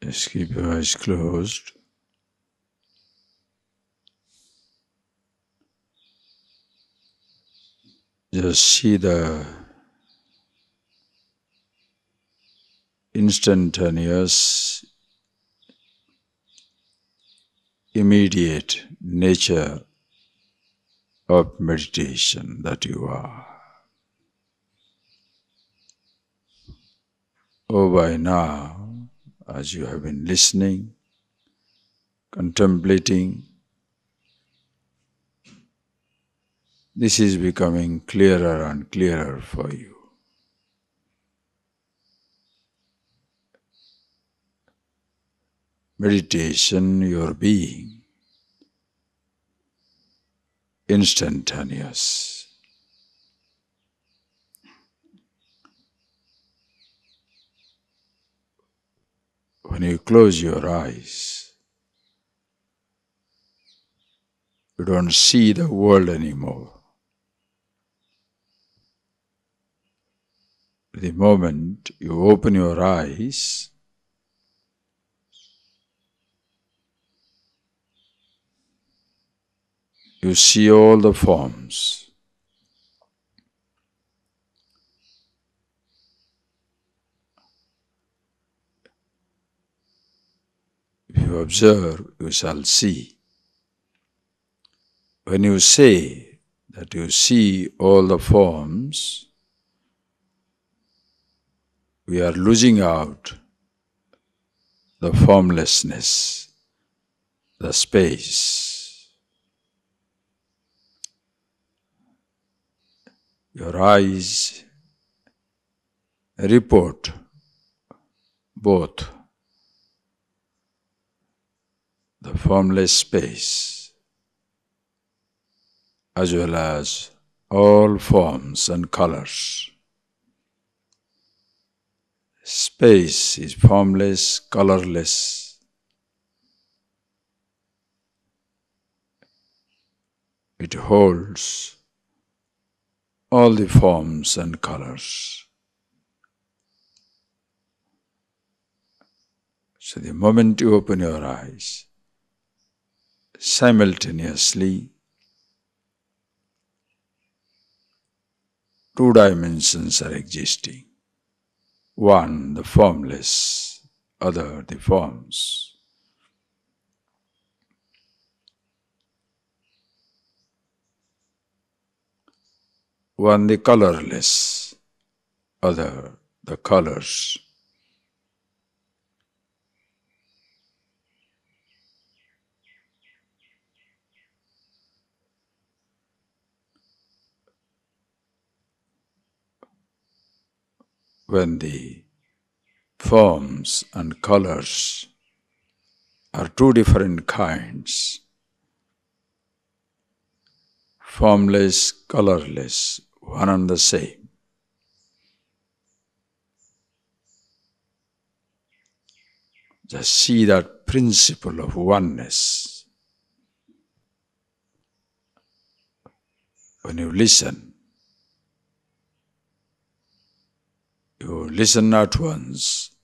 Just keep your eyes closed. Just see the instantaneous, immediate nature of meditation that you are. Oh, by now, as you have been listening, contemplating, this is becoming clearer and clearer for you. Meditation, your being, instantaneous. When you close your eyes, you don't see the world anymore. The moment you open your eyes, you see all the forms. If you observe, you shall see. When you say that you see all the forms, we are losing out the formlessness, the space. Your eyes report both the formless space as well as all forms and colors. Space is formless, colorless. It holds all the forms and colors. So the moment you open your eyes, simultaneously, two dimensions are existing. One, the formless, other, the forms. One, the colorless, other, the colors. When the forms and colors are two different kinds, formless, colorless, one and the same, just see that principle of oneness. When you listen at once,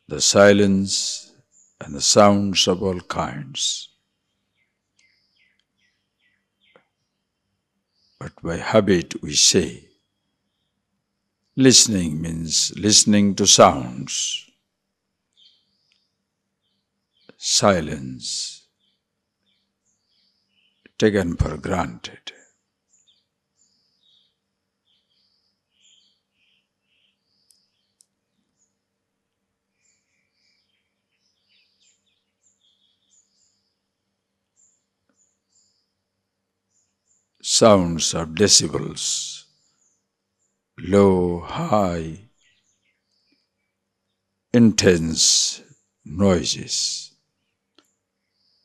the silence and the sounds of all kinds. But by habit we say, listening means listening to sounds. Silence, taken for granted. Sounds of decibels, low, high, intense noises.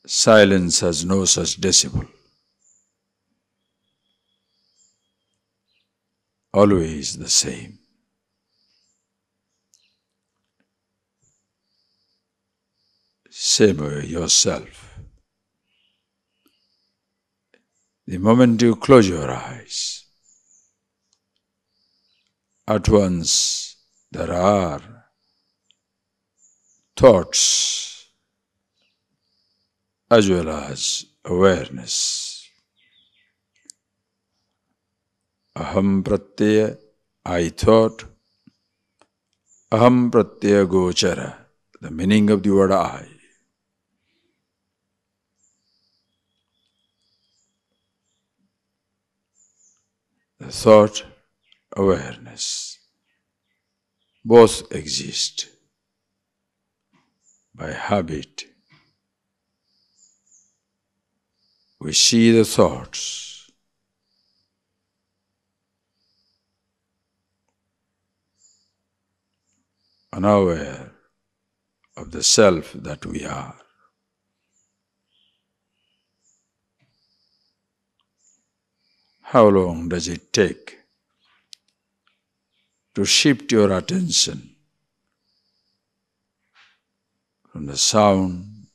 Silence has no such decibel. Always the same. Same way yourself. The moment you close your eyes, at once there are thoughts as well as awareness. Aham pratyaya, I thought. Aham pratyaya gochara, the meaning of the word I. The thought, awareness, both exist by habit. We see the thoughts, unaware of the self that we are. How long does it take to shift your attention from the sound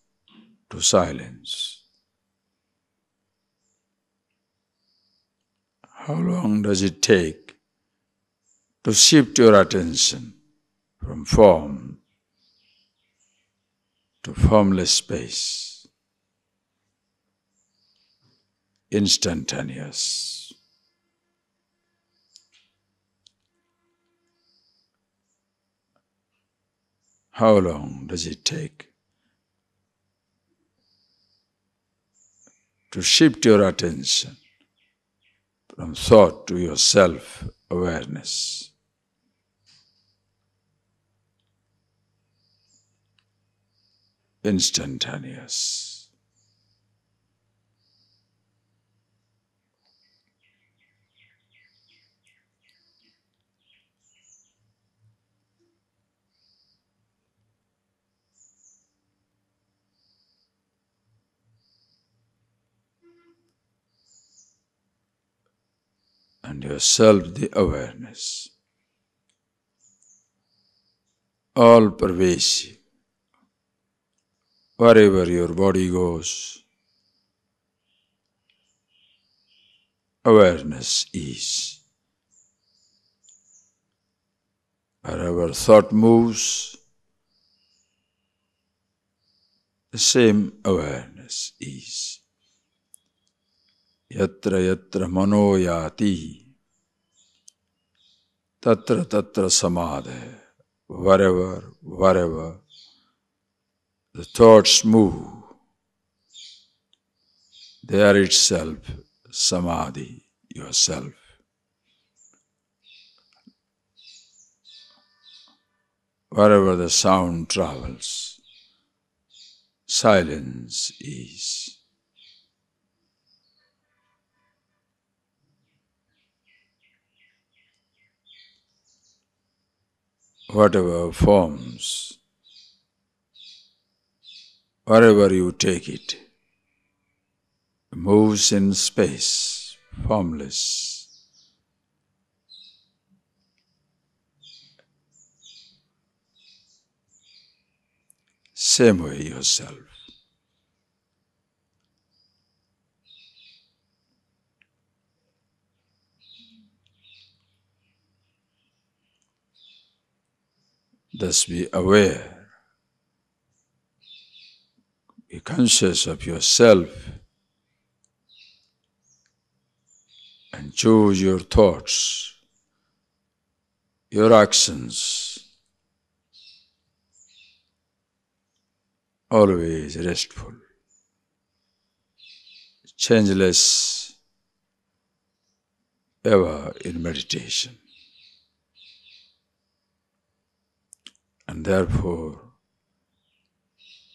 to silence? How long does it take to shift your attention from form to formless space? Instantaneous. How long does it take to shift your attention from thought to your self-awareness? Instantaneous. And yourself the awareness, all pervasive. Wherever your body goes, awareness is. Wherever thought moves, the same awareness is. Yatra yatra mano yati, tatra tatra samadhi. Wherever the thoughts move, there itself samadhi, yourself. Wherever the sound travels, silence is. Whatever forms, wherever you take it, moves in space, formless. Same way yourself. Thus be aware, be conscious of yourself and choose your thoughts, your actions, always restful, changeless, ever in meditation. And therefore,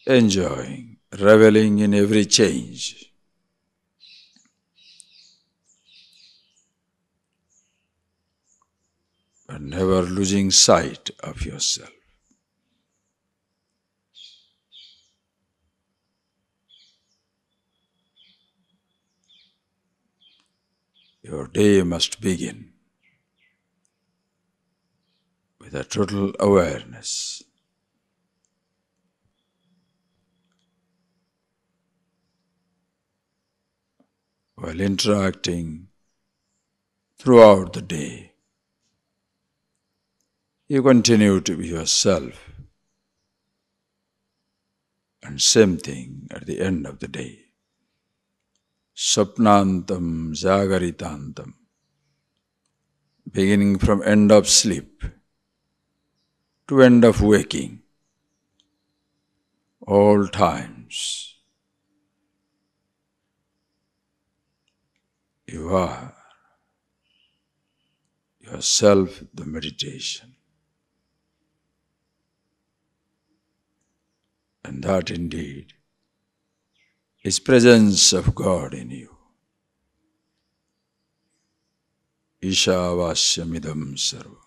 enjoying, reveling in every change. But never losing sight of yourself. Your day must begin with a total awareness. While interacting throughout the day, you continue to be yourself, And same thing at the end of the day. Swapnantam Jagaritantam. Beginning from end of sleep to end of waking. All times. You are yourself the meditation. And that indeed is presence of God in you. Ishavasyamidam sarvam.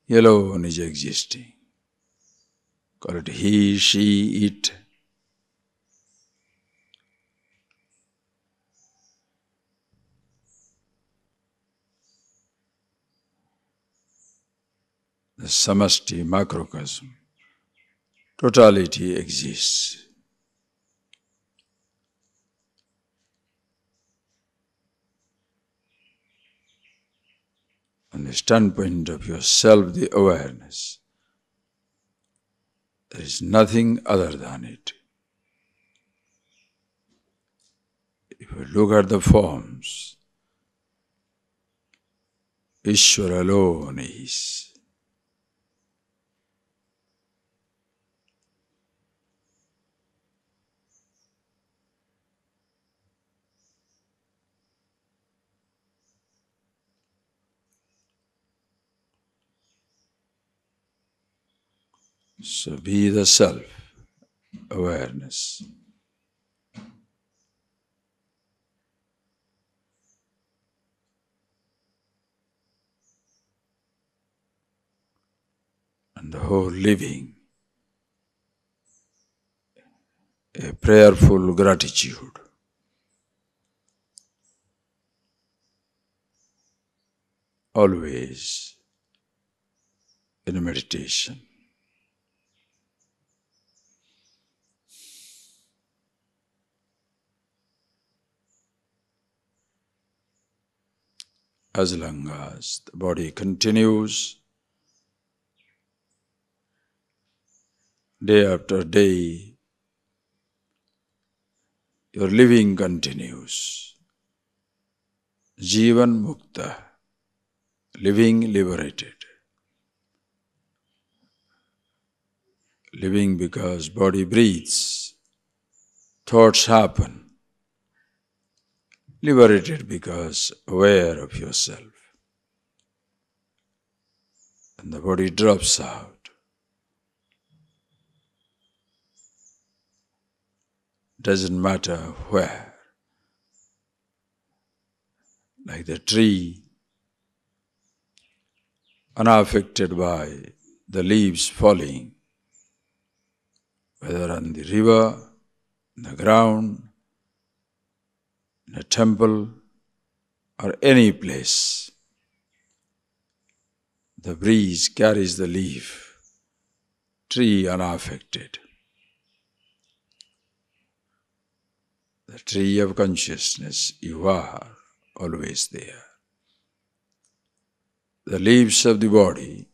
He alone is existing. Call it he, she, it. The samasti, macrocosm, totality exists. On the standpoint of your self, the awareness, there is nothing other than it. If you look at the forms, Ishvara alone is. So be the self-awareness. And the whole living, a prayerful gratitude. Always in meditation. As long as the body continues, day after day, your living continues. Jivan Mukta, living liberated. Living because body breathes, thoughts happen. Liberated because aware of yourself. And the body drops out. Doesn't matter where. Like the tree, unaffected by the leaves falling, whether on the river, in the ground, in a temple, or any place. The breeze carries the leaf, tree unaffected. The tree of consciousness, you are always there. The leaves of the body,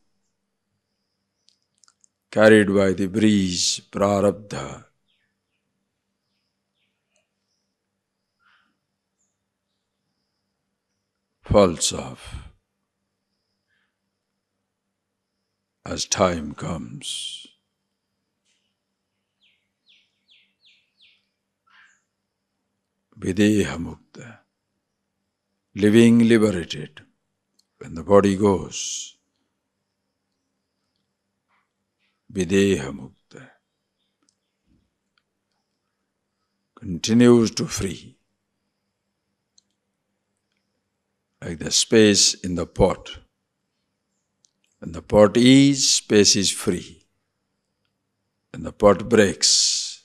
carried by the breeze, prarabdha, falls off as time comes. Videha mukta, living liberated. When the body goes, videha mukta, continues to free. Like the space in the pot. When the pot is, space is free. When the pot breaks,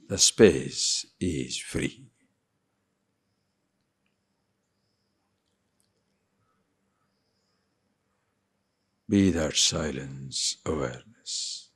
the space is free. Be that silence, awareness.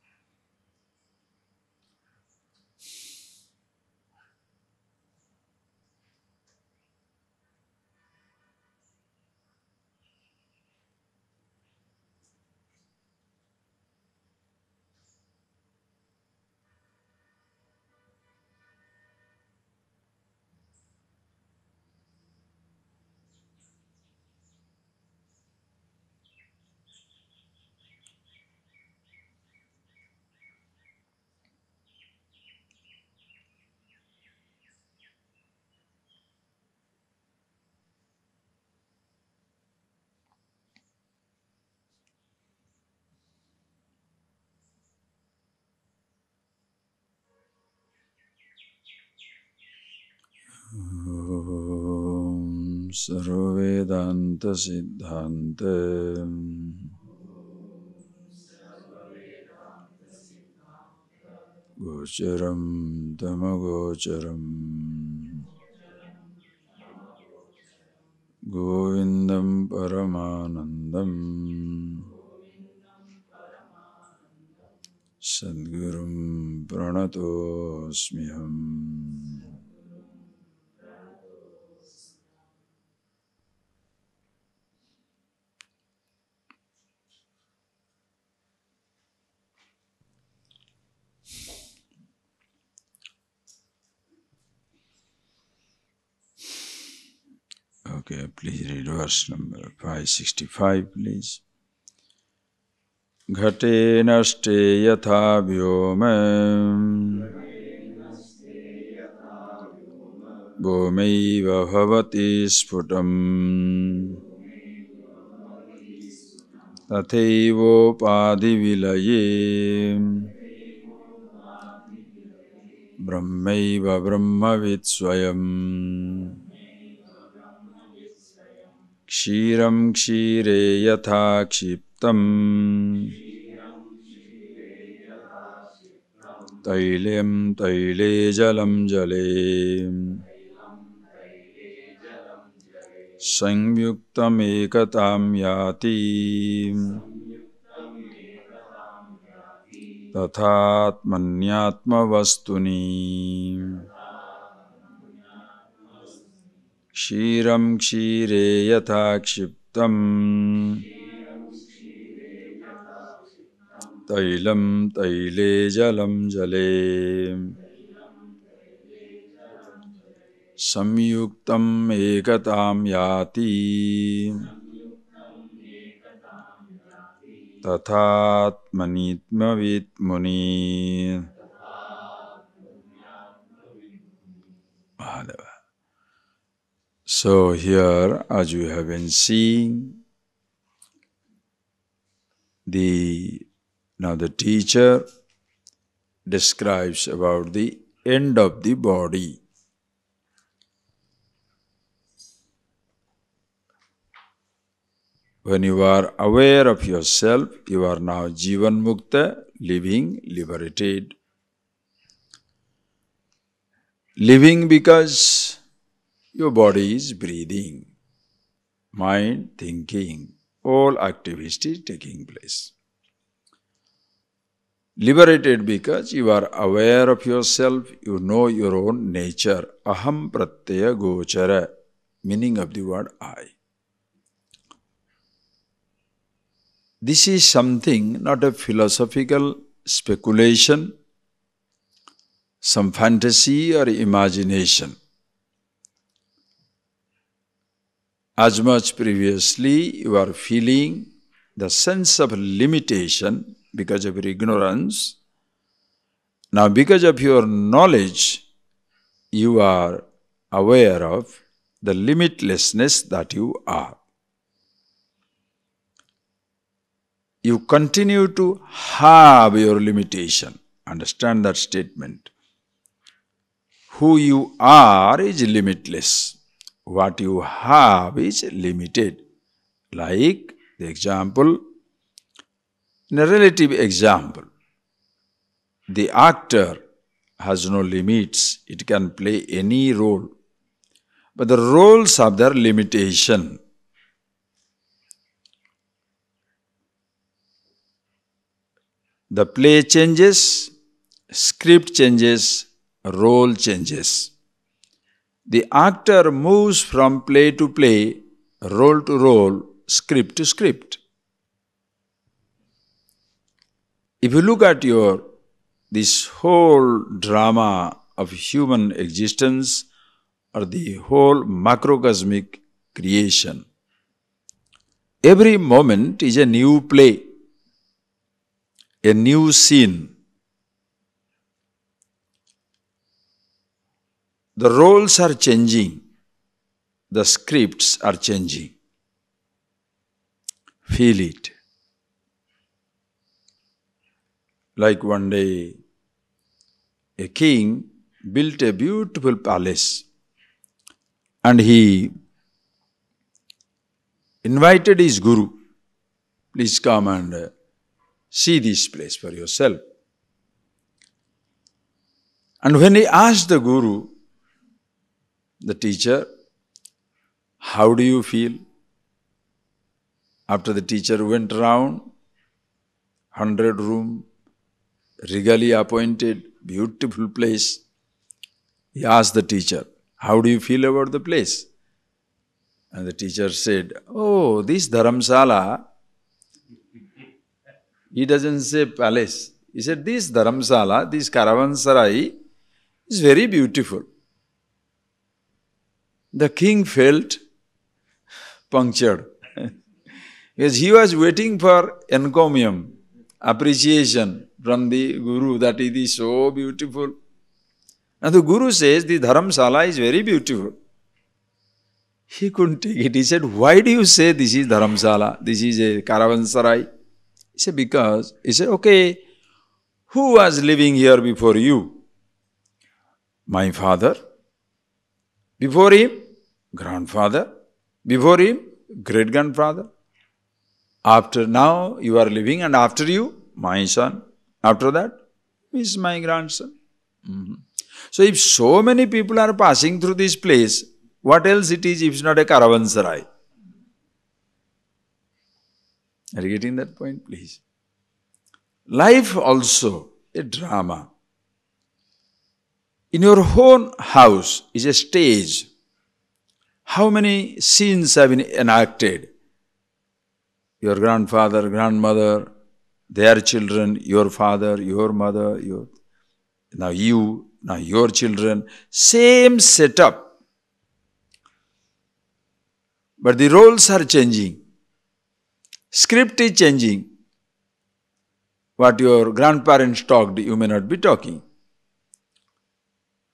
Sarvvedanta Siddhante Gocharam Tamagocharam Govindam Paramanandam Sadgurum Pranatosmiham. Okay, please read verse number 565, please. Ghate naste yatha vyoma Bhumaiva bhavati sputam Tathaivopadhi vilaye Brahmaiva brahmavid swayam Kshiram kshire yatha kshiptam Tailem taile jalam jale Samyuktam ekatam yati Tathatmanyatma vastuni Kshiram kshire yatha kshiptam Tailam taile jalam jale Samyuktam ekatam yati Tathatmanitmavit muni. Mahadeva. So here, as you have been seeing, now the teacher describes about the end of the body. When you are aware of yourself, you are now Jivan Mukta, living, liberated. Living because your body is breathing, mind, thinking, all activity taking place. Liberated because you are aware of yourself, you know your own nature. Aham pratyaya gochara, meaning of the word I. This is something, not a philosophical speculation, some fantasy or imagination. As much previously you are feeling the sense of limitation because of your ignorance, now because of your knowledge, you are aware of the limitlessness that you are. You continue to have your limitation. Understand that statement. Who you are is limitless. What you have is limited. Like the example, in a relative example, the actor has no limits. It can play any role. But the roles have their limitation. The play changes, script changes, role changes. The actor moves from play to play, role to role, script to script. If you look at this whole drama of human existence or the whole macrocosmic creation, every moment is a new play, a new scene. The roles are changing, the scripts are changing. Feel it. Like one day, a king built a beautiful palace and he invited his Guru, please come and see this place for yourself. And when he asked the Guru, the teacher, how do you feel? After the teacher went around, 100 room, regally appointed, beautiful place, he asked the teacher, how do you feel about the place? And the teacher said, oh, this Dharamsala, he doesn't say palace. He said, this Dharamsala, this Caravanserai is very beautiful. The king felt punctured because he was waiting for encomium, appreciation from the Guru that it is so beautiful. And the Guru says, the Dharamsala is very beautiful. He couldn't take it. He said, why do you say this is Dharamsala? This is a Caravanserai? He said, because. He said, okay, who was living here before you? My father. Before him, grandfather. Before him, great-grandfather. After now, you are living, and after you, my son. After that, is my grandson. So if so many people are passing through this place, what else it is if it's not a Caravanserai? Are you getting that point, please? Life also a drama. In your own house is a stage. How many scenes have been enacted? Your grandfather, grandmother, their children, your father, your mother, now your children, same setup. But the roles are changing. Script is changing. What your grandparents talked, you may not be talking.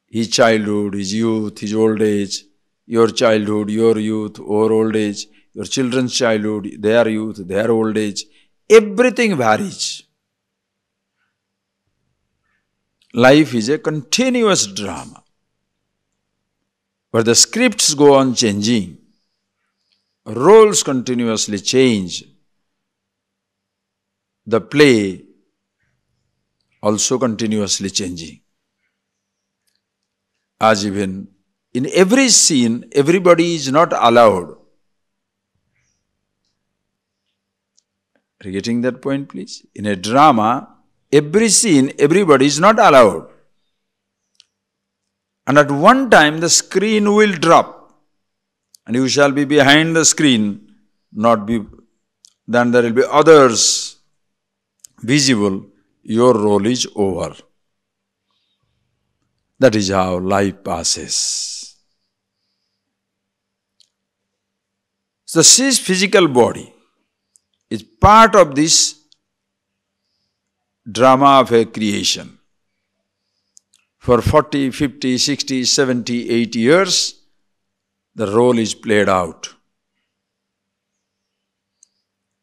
His childhood, his youth, his old age, your childhood, your youth, or old age, your children's childhood, their youth, their old age, everything varies. Life is a continuous drama, where the scripts go on changing, roles continuously change, the play also continuously changing. As even in every scene, everybody is not allowed. Are you getting that point, please? In a drama, every scene, everybody is not allowed. And at one time, the screen will drop, and you shall be behind the screen, then there will be others visible, your role is over. That is how life passes. So this physical body is part of this drama of a creation. For 40, 50, 60, 70, 80 years, the role is played out.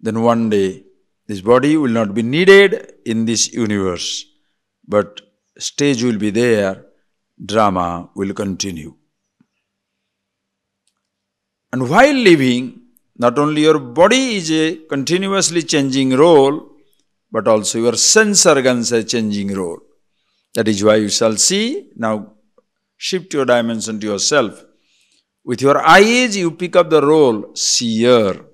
Then one day, this body will not be needed in this universe, but stage will be there, drama will continue. And while living, not only your body is a continuously changing role, but also your sense organs are changing role. That is why you shall see, now shift your dimension to yourself. With your eyes you pick up the role, seer.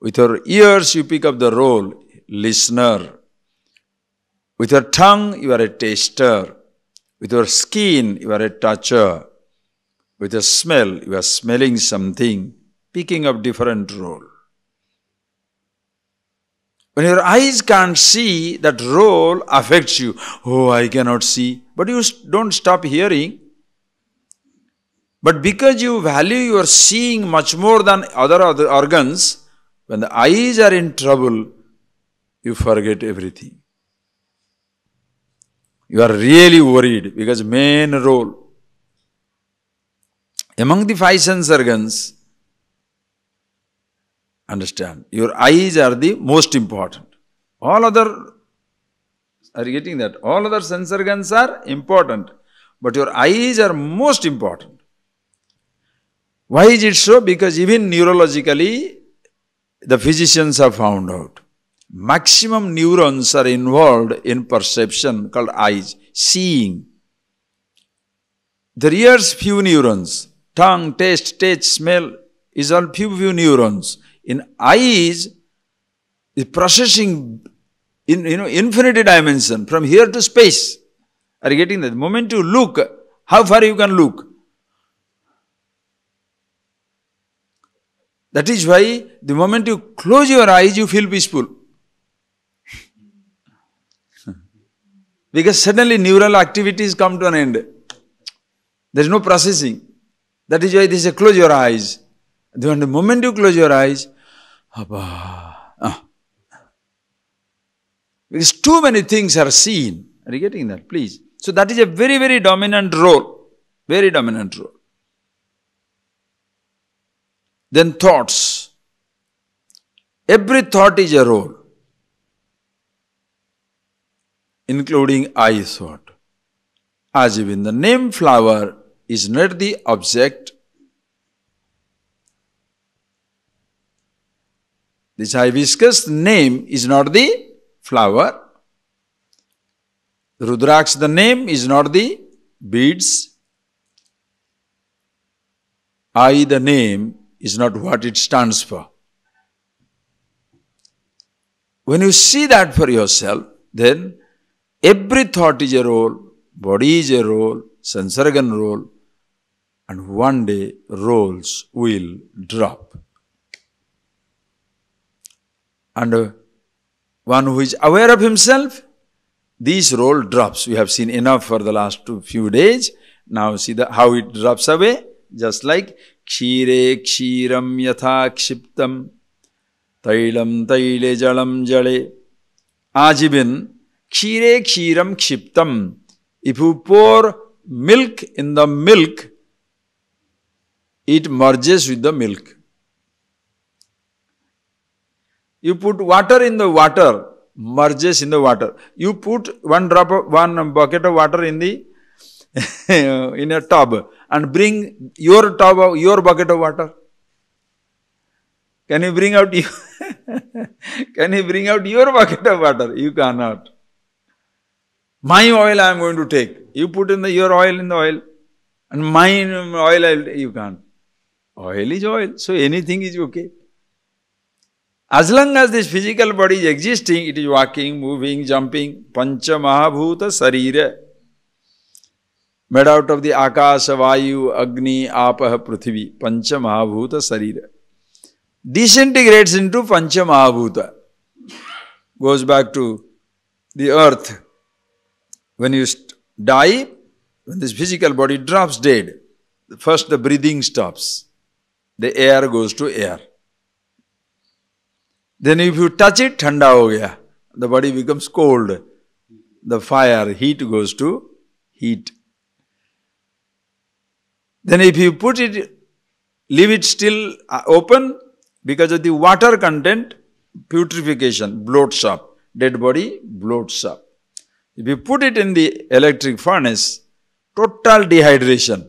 With your ears you pick up the role, listener. With your tongue you are a taster. With your skin you are a toucher. With your smell you are smelling something, picking up different role. When your eyes can't see, that role affects you. Oh, I cannot see. But you don't stop hearing. But because you value your seeing much more than other organs, when the eyes are in trouble, you forget everything. You are really worried because main role. Among the five sense organs, understand, your eyes are the most important. All other, are you getting that? All other sense organs are important, but your eyes are most important. Why is it so? Because even neurologically, the physicians have found out. Maximum neurons are involved in perception called eyes, seeing. The ears, few neurons. Tongue, taste, touch, smell is all few neurons. In eyes, the processing in infinity dimension, from here to space. Are you getting that? The moment you look, how far you can look? That is why the moment you close your eyes, you feel peaceful. Because suddenly neural activities come to an end. There is no processing. That is why they say close your eyes. The moment you close your eyes, because too many things are seen. Are you getting that? Please. So that is a very, very dominant role. Very dominant role. Then thoughts. Every thought is a role, including I thought. As even the name flower is not the object. This hibiscus name is not the flower. Rudraksh, the name is not the beads. I, the name, is not what it stands for. When you see that for yourself, then every thought is a role, body is a role, sense organ role, and one day roles will drop. And one who is aware of himself, this role drops. We have seen enough for the last few days. Now see how it drops away. Just like Kshire Kshiram Yatha Kshiptam Tailam Taile Jalam Jale. As even Kshire Kshiram Kshiptam. If you pour milk in the milk, it merges with the milk. You put water in the water, merges in the water. You put one bucket of water in the in a tub and bring your bucket of water. Can you bring out can you bring out your bucket of water? You cannot. My oil I am going to take. You put in your oil in the oil, and mine oil you can't. Oil is oil, so anything is okay. As long as this physical body is existing, it is walking, moving, jumping. Pancha Mahabhuta Sarira. Made out of the Akasha, Vayu, Agni, Apaha, Prithvi. Pancha Mahabhuta Sarira. Disintegrates into Pancha Mahabhuta. Goes back to the earth. When you die, when this physical body drops dead, first the breathing stops. The air goes to air. Then if you touch it, thanda ho gaya. The body becomes cold. The fire, heat goes to heat. Then if you put it, leave it still open, because of the water content, putrefaction, bloats up. Dead body bloats up. If you put it in the electric furnace, total dehydration.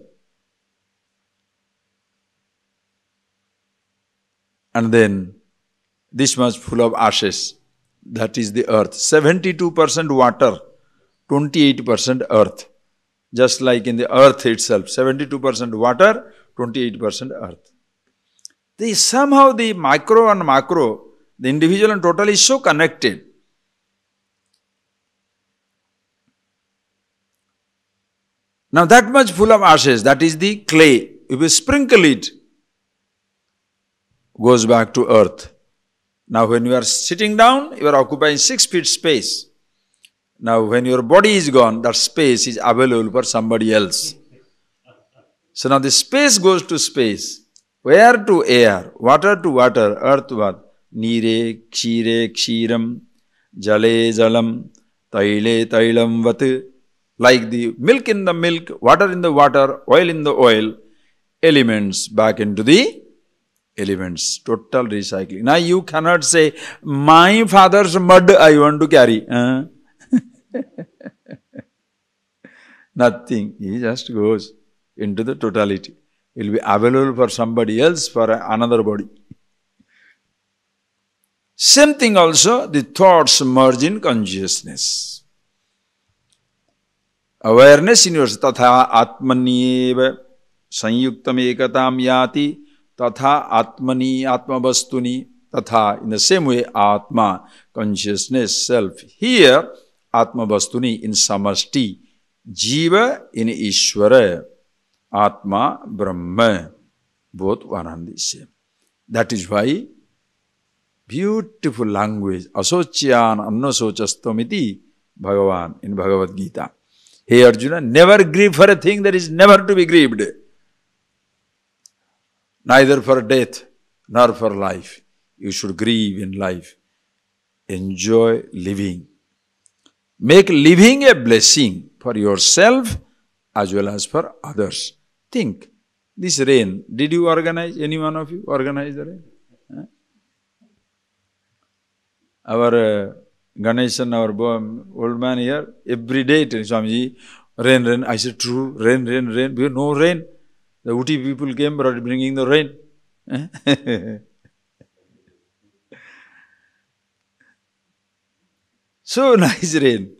And then this much full of ashes. That is the earth. 72% water, 28% earth. Just like in the earth itself, 72% water, 28% earth. Somehow the micro and macro, the individual and total is so connected. Now that much full of ashes, that is the clay. If you sprinkle it, goes back to earth. Now when you are sitting down, you are occupying 6 feet space. Now when your body is gone, that space is available for somebody else. So now the space goes to space. Air to air, water to water, earth to earth. Nire, kshire, kshiram, jale, jalam, taile, tailam, vat. Like the milk in the milk, water in the water, oil in the oil, elements back into the elements. Total recycling. Now you cannot say, my father's mud I want to carry. Nothing. He just goes into the totality. It will be available for somebody else, for another body. Same thing also, the thoughts merge in consciousness. Awareness in yours, tatha atmanyeva sanyuktam ekatam yati, tatha atmani atmavastuni, tatha, in the same way, atma, consciousness, self. Here, atmavastuni in samashti, jiva in ishvara, atma, brahma, both one and the same. That is why, beautiful language, asocyan annasochastomiti, Bhagavan in Bhagavad Gita. Hey Arjuna, never grieve for a thing that is never to be grieved. Neither for death nor for life. You should grieve in life. Enjoy living. Make living a blessing for yourself as well as for others. Think, this rain, did you organize, any one of you organize the rain? Our Ganeshan, our old man here, every day telling Swamiji, rain, rain. I said, true, rain, rain, rain. We no rain. The Uti people came bringing the rain. So nice rain.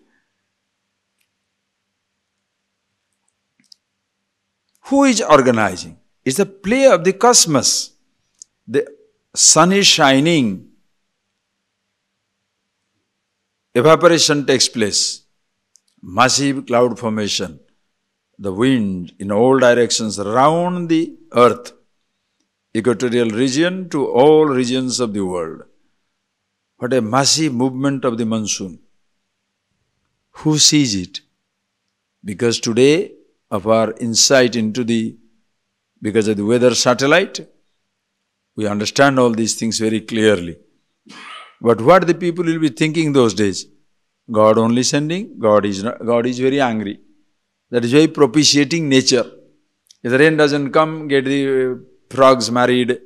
Who is organizing? It's the play of the cosmos. The sun is shining. Evaporation takes place. Massive cloud formation. The wind in all directions around the earth. Equatorial region to all regions of the world. What a massive movement of the monsoon. Who sees it? Because today, of our insight into because of the weather satellite, we understand all these things very clearly. But what the people will be thinking those days? God only sending, God is very angry. That is why propitiating nature. If the rain doesn't come, get the frogs married,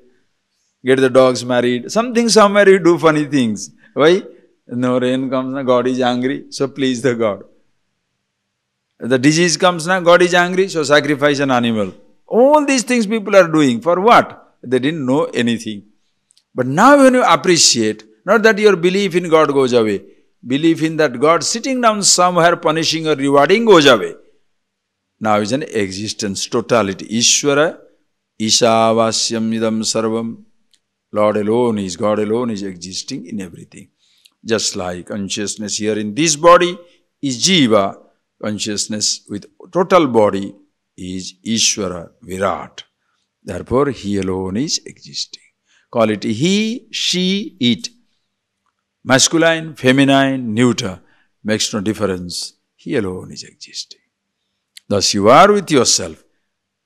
get the dogs married. Somewhere you do funny things. Why? No rain comes, God is angry, so please the God. The disease comes now, God is angry, so sacrifice an animal. All these things people are doing. For what? They didn't know anything. But now when you appreciate, not that your belief in God goes away, belief in that God sitting down somewhere punishing or rewarding goes away. Now is an existence, totality. Ishvara, Ishavasyam idam sarvam. God alone is existing in everything. Just like consciousness here in this body is Jiva, consciousness with total body is Ishvara, Virat. Therefore, he alone is existing. Call it he, she, it. Masculine, feminine, neuter, makes no difference. He alone is existing. Thus you are with yourself.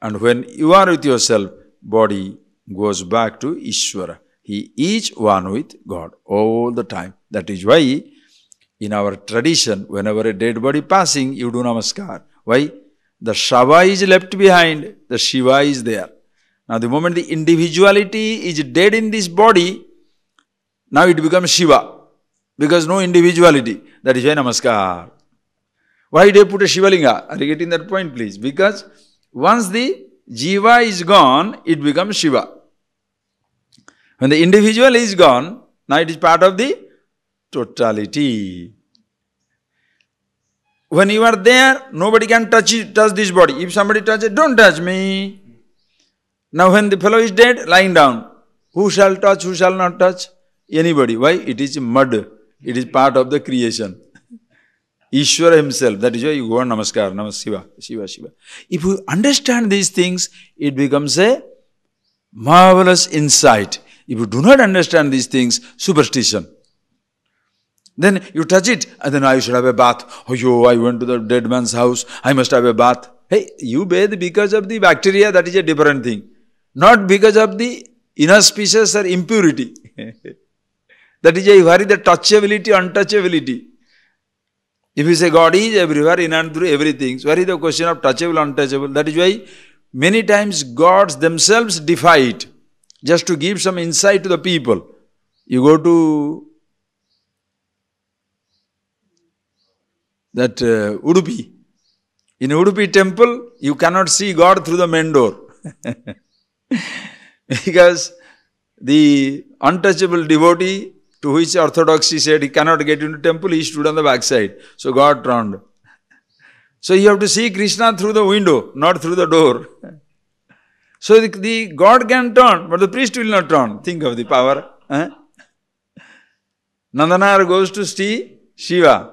And when you are with yourself, body goes back to Ishvara. He is one with God all the time. That is why in our tradition, whenever a dead body passing, you do namaskar. Why? The Shava is left behind, the Shiva is there. Now the moment the individuality is dead in this body, now it becomes Shiva. Because no individuality. That is why namaskar. Why do you put a Shivalinga? Are you getting that point, please? Because once the Jiva is gone, it becomes Shiva. When the individual is gone, now it is part of the totality. When you are there, nobody can touch this body. If somebody touches it, don't touch me. Now when the fellow is dead, lying down, who shall touch, who shall not touch? Anybody. Why? It is mud. It is part of the creation. Ishvara himself. That is why you go on namaskar, Shiva, Shiva, Shiva. If you understand these things, it becomes a marvelous insight. If you do not understand these things, superstition. Then you touch it, and then I should have a bath. Oh, yo, I went to the dead man's house, I must have a bath. Hey, you bathe because of the bacteria, that is a different thing. Not because of the inauspicious or impurity. That is why you worry the touchability, untouchability. If you say God is everywhere, in and through everything, so worry the question of touchable, untouchable. That is why many times gods themselves defy it. Just to give some insight to the people. You go to that Udupi. In Udupi temple, you cannot see God through the main door. Because the untouchable devotee To which orthodoxy said he cannot get into temple, he stood on the backside. So God turned. So you have to see Krishna through the window, not through the door. So the God can turn, but the priest will not turn. Think of the power. Nandanar goes to see Shiva.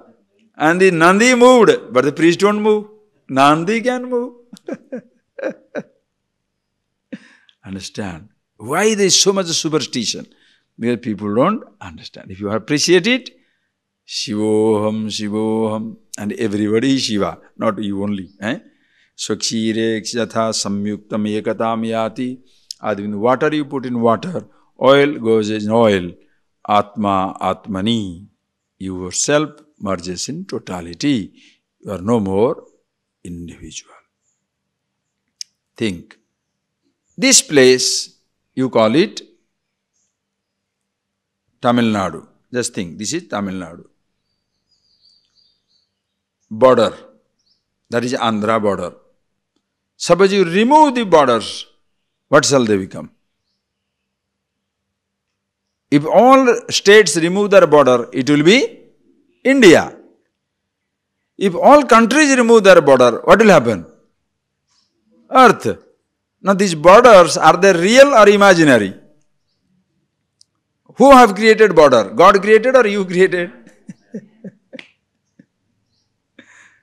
And the Nandi moved, but the priest don't move. Nandi can move. Understand? Why there is so much superstition? Because people don't understand. If you appreciate it, Shivoham, Shivoham, and everybody is Shiva, not you only. Swakshire kshatha samyuktam ekatam yati. Water you put in water, oil goes in oil. Atma Atmani. Yourself merges in totality. You are no more individual. Think. This place, you call it Tamil Nadu. Just think, this is Tamil Nadu. Border. That is Andhra border. Suppose you remove the borders, what shall they become? If all states remove their border, it will be India. If all countries remove their border, what will happen? Earth. Now these borders, are they real or imaginary? Who have created border? God created or you created?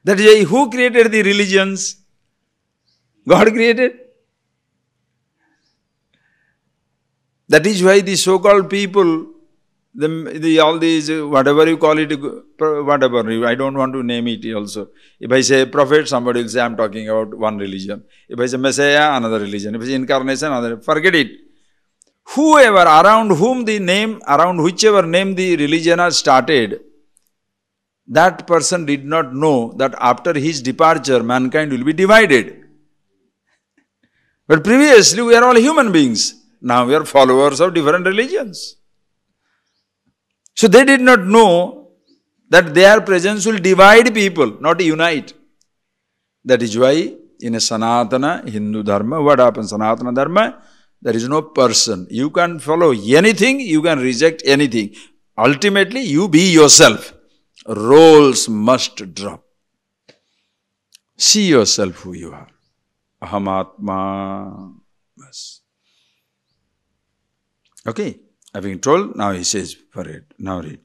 That is why who created the religions? God created. That is why the so-called people, all these, whatever you call it, whatever, I don't want to name it also. If I say prophet, somebody will say I am talking about one religion. If I say Messiah, another religion. If I say incarnation, another. Forget it. Whoever, around whom the name, around whichever name the religion has started, that person did not know that after his departure, mankind will be divided. But previously, we are all human beings. Now we are followers of different religions. So they did not know that their presence will divide people, not unite. That is why in a Sanatana Hindu Dharma, what happens? Sanatana Dharma, there is no person. You can follow anything, you can reject anything. Ultimately, you be yourself. Roles must drop. See yourself who you are. Ahamatma. Yes. Okay, having told, now he says for it. Now read.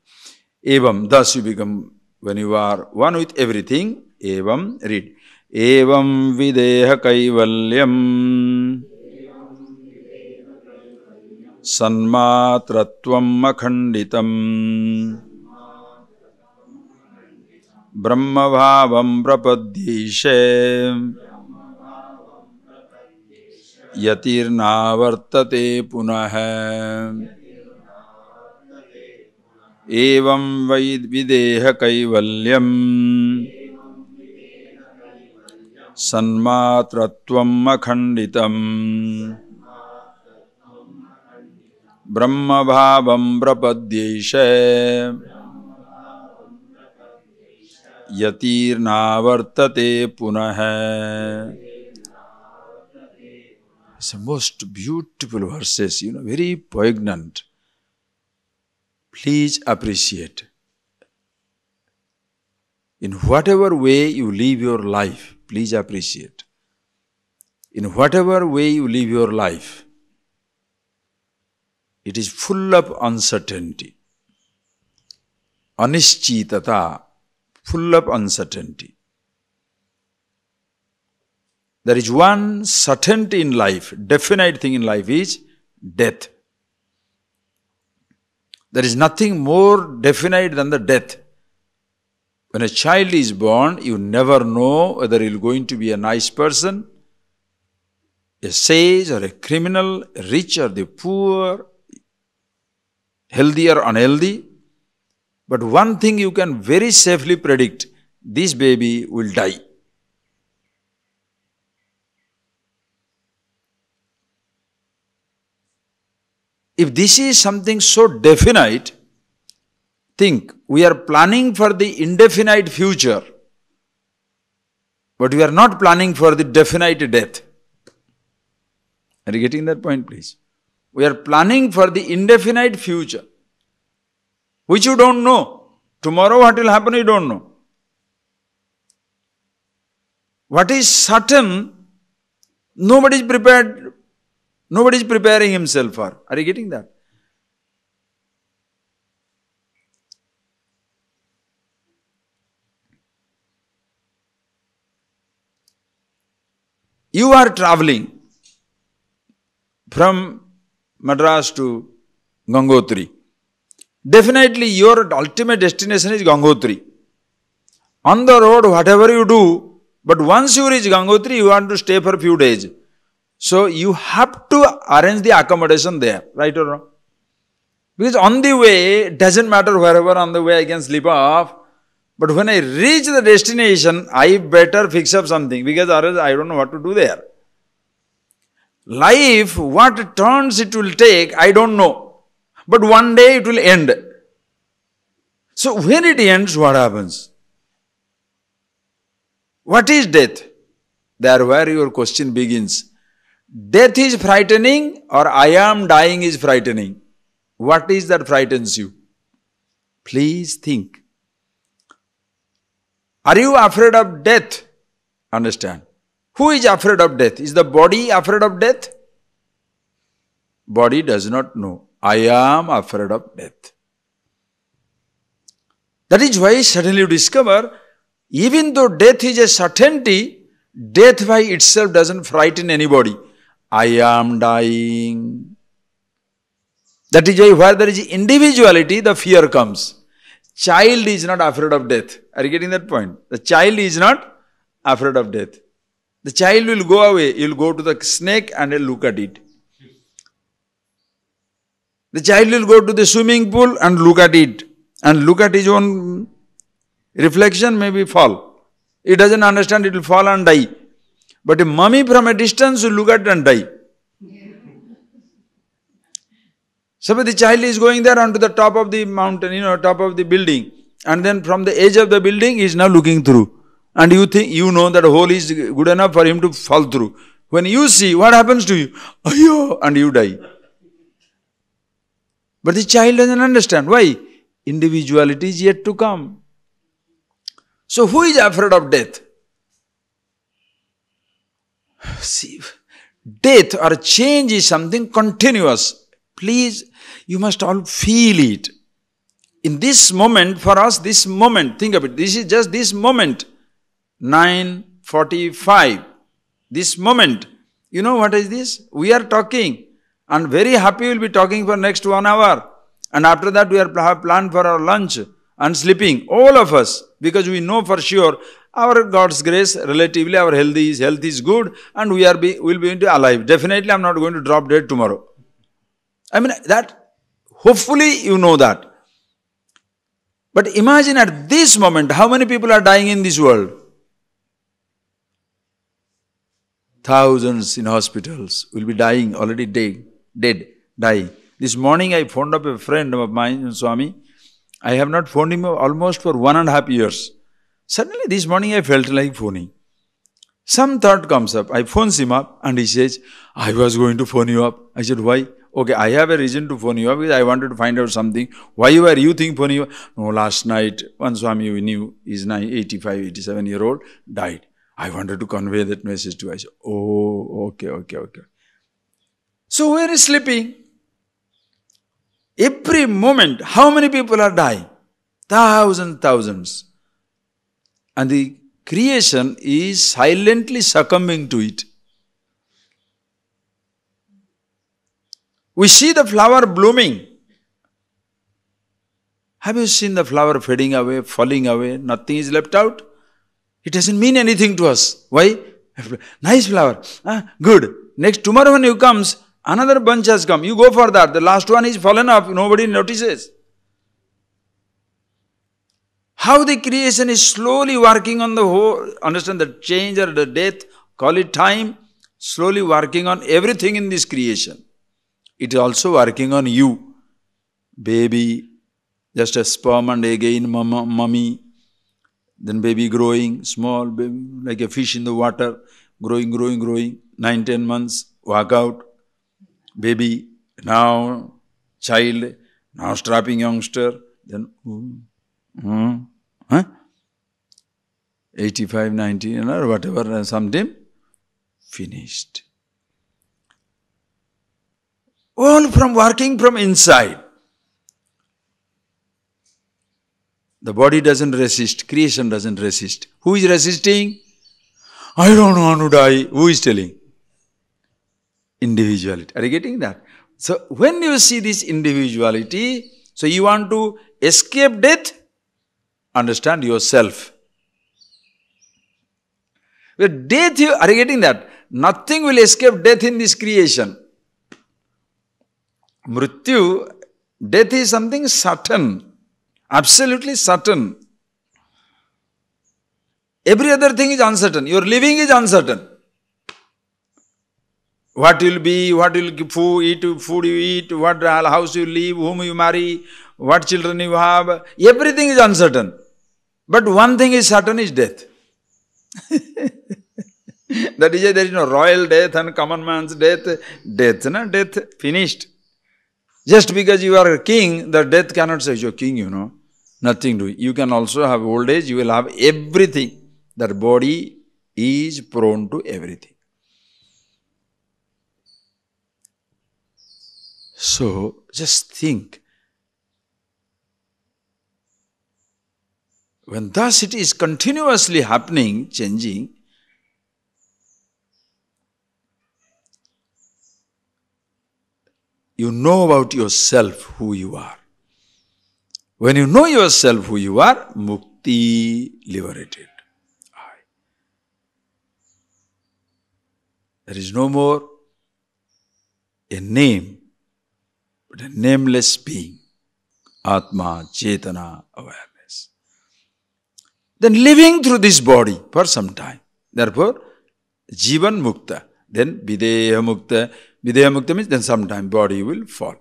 Evam, thus you become, when you are one with everything, evam, read. Evam videha kaivalyam sanmatratvam akhanditam brahmabhavam prapadyeshe yatirnavartate punah evam videha kaivalyam sanmatratvam akhanditam brahmabhavam prapadyeshe yatirnavartate punah. It's the most beautiful verses, very poignant. Please appreciate. In whatever way you live your life, please appreciate. In whatever way you live your life, it is full of uncertainty. Anischitata, full of uncertainty. There is one certainty in life, definite thing in life is death. There is nothing more definite than the death. When a child is born, you never know whether he is going to be a nice person, a sage or a criminal, rich or the poor, healthy or unhealthy. But one thing you can very safely predict, this baby will die. If this is something so definite, think, we are planning for the indefinite future, but we are not planning for the definite death. Are you getting that point, please? We are planning for the indefinite future. which you don't know. Tomorrow what will happen, you don't know. What is certain, nobody is prepared, nobody is preparing himself for. Are you getting that? You are traveling from Madras to Gangotri. Definitely your ultimate destination is Gangotri. On the road, whatever you do, but once you reach Gangotri, you want to stay for a few days. So you have to arrange the accommodation there, right or wrong? Because on the way, it doesn't matter wherever on the way I can sleep off. But when I reach the destination, I better fix up something because otherwise I don't know what to do there. Life, what turns it will take, I don't know. But one day it will end. So when it ends, what happens? What is death? There where your question begins. Death is frightening or I am dying is frightening? What is that frightens you? Please think. Are you afraid of death? Understand. Who is afraid of death? Is the body afraid of death? Body does not know. I am afraid of death. That is why suddenly you discover, even though death is a certainty, death by itself doesn't frighten anybody. I am dying. That is why where there is individuality, the fear comes. Child is not afraid of death. Are you getting that point? The child is not afraid of death. The child will go away. He will go to the snake and he'll look at it. The child will go to the swimming pool and look at it. And look at his own reflection, maybe fall. He doesn't understand, it will fall and die. But a mummy from a distance will look at it and die. So the child is going there onto the top of the mountain, top of the building. And then from the edge of the building, he is now looking through. And you think, you know that hole is good enough for him to fall through. When you see, what happens to you? Ayyo! And you die. But the child doesn't understand. Why? Individuality is yet to come. So who is afraid of death? See, death or change is something continuous. Please, you must all feel it. In this moment, for us, this moment, think of it, this is just this moment. 9:45. This moment. You know what is this? We are talking. And very happy we'll be talking for next 1 hour. And after that we have planned for our lunch and sleeping. All of us. Because we know for sure, our God's grace, relatively our health is good. And we'll be alive. Definitely I'm not going to drop dead tomorrow. I mean that, hopefully you know that. But imagine at this moment, how many people are dying in this world? Thousands in hospitals will be dying, already dead, dying. This morning I phoned up a friend of mine, Swami. I have not phoned him almost for 1.5 years. Suddenly this morning I felt like phoning. Some thought comes up. I phone him up and he says, I was going to phone you up. I said, why? Okay, I have a reason to phone you up because I wanted to find out something. Why were you thinking phoning you up? No, last night one Swami we knew, is 85, 87-year-old, died. I wanted to convey that message to you. I said, oh, okay. So we are sleeping. Every moment, how many people are dying? Thousands. And the creation is silently succumbing to it. We see the flower blooming. Have you seen the flower fading away, falling away? Nothing is left out. It doesn't mean anything to us. Why? Nice flower. Good. Next, tomorrow when you comes, another bunch has come. You go for that. The last one is fallen off. Nobody notices. How the creation is slowly working on the whole, understand the change or the death, call it time, slowly working on everything in this creation. It is also working on you. Baby, just a sperm and egg in mummy. Then baby growing, small baby, like a fish in the water, growing. 9-10 months, walk out. Baby, now child, now strapping youngster, then 85, 90, or whatever, sometime finished. All from working from inside. The body doesn't resist, creation doesn't resist. Who is resisting? I don't want to die. Who is telling? Individuality. Are you getting that? So when you see this individuality, so you want to escape death, understand yourself. With death, are you getting that? Nothing will escape death in this creation. Mrityu, death is something certain, absolutely certain. Every other thing is uncertain. Your living is uncertain. What will be, what will food you eat, what house you live, whom you marry, what children you have, everything is uncertain. But one thing is certain is death. That is why there is no royal death and common man's death. Death, finished. Just because you are a king, the death cannot say, you're king, Nothing to it. You can also have old age, you will have everything. That body is prone to everything. So, just think. When thus it is continuously happening, changing, you know about yourself who you are. When you know yourself who you are, mukti, liberated. There is no more a name, but a nameless being. Atma, Chetana, awareness. Then living through this body for some time. Therefore, Jivan Mukta. Then Videha Mukta. Videha Mukta means then sometime body will fall.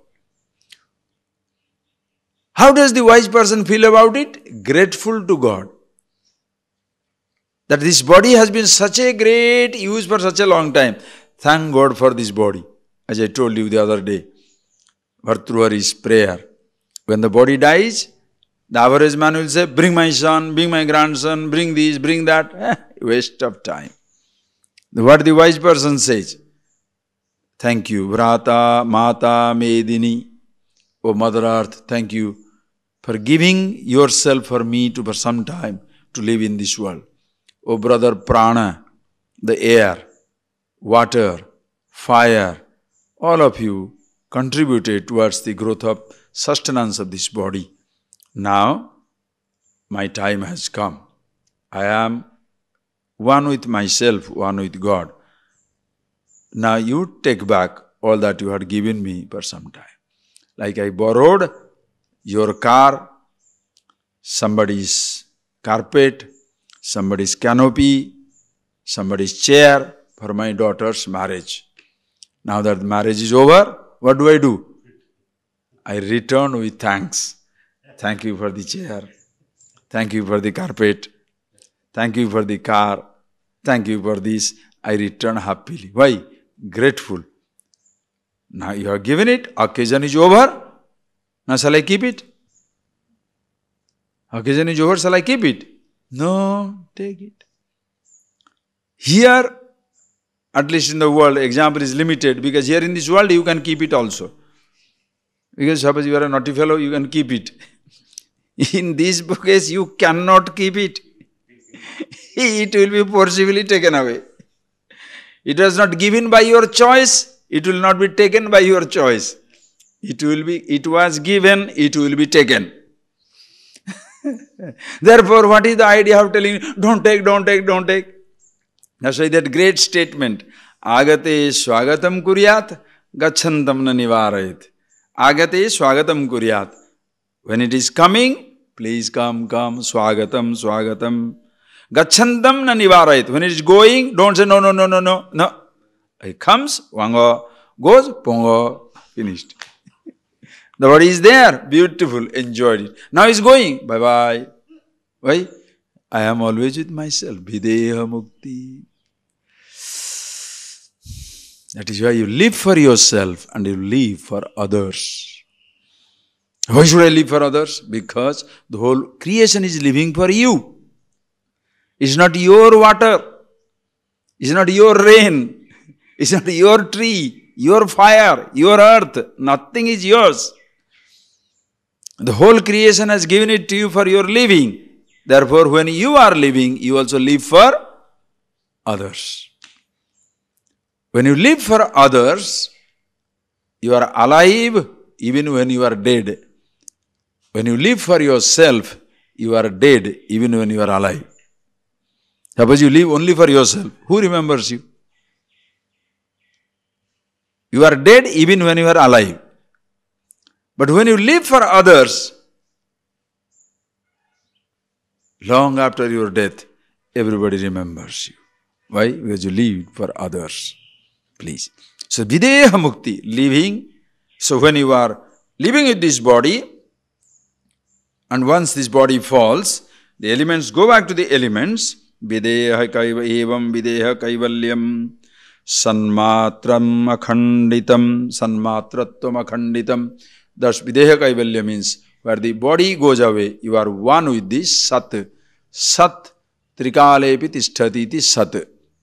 How does the wise person feel about it? Grateful to God. That this body has been such a great use for such a long time. Thank God for this body. As I told you the other day, Bhartruhari's prayer. When the body dies, the average man will say, bring my son, bring my grandson, bring this, bring that. Waste of time. What the wise person says, thank you, Vrata, Mata, Medini, O Mother Earth, thank you for giving yourself for me for some time to live in this world. O brother Prana, the air, water, fire, all of you contributed towards the growth of sustenance of this body. Now, my time has come. I am one with myself, one with God. Now you take back all that you had given me for some time. Like I borrowed your car, somebody's carpet, somebody's canopy, somebody's chair for my daughter's marriage. Now that the marriage is over, what do? I return with thanks. Thank you for the chair. Thank you for the carpet. Thank you for the car. Thank you for this. I return happily. Why? Grateful. Now you have given it. Occasion is over. Now shall I keep it? Occasion is over. Shall I keep it? No, take it. Here, at least in the world, example is limited because here in this world you can keep it also. Because suppose you are a naughty fellow, you can keep it. In this case, you cannot keep it. It will be forcibly taken away. It was not given by your choice, it will not be taken by your choice. It was given, it will be taken. Therefore, what is the idea of telling you, don't take? That's why that great statement, Agate swagatam kuryat, gachantam na nivarayat. Agate swagatam kuryat. When it is coming, please come, swagatam. Gachantam na nivarayat. When it is going, don't say no. It comes, vango, goes, pongo, finished. The body is there, beautiful, enjoyed it. Now it's going, bye-bye. Why? I am always with myself. Videha mukti. That is why you live for yourself and you live for others. Why should I live for others? Because the whole creation is living for you. It's not your water. It's not your rain. It's not your tree, your fire, your earth. Nothing is yours. The whole creation has given it to you for your living. Therefore, when you are living, you also live for others. When you live for others, you are alive even when you are dead. When you live for yourself, you are dead even when you are alive. Suppose you live only for yourself, who remembers you? You are dead even when you are alive. But when you live for others, long after your death, everybody remembers you. Why? Because you live for others. Please. So, Videha Mukti, living. So, when you are living with this body, and once this body falls, the elements go back to the elements. Videha kaiva evam videha kaivalyam sanmatram akhanditam sanmatratvam akhanditam. Thus, videha kaivalya means where the body goes away, you are one with this Sat. Sat trikalepi tisthati iti Sat.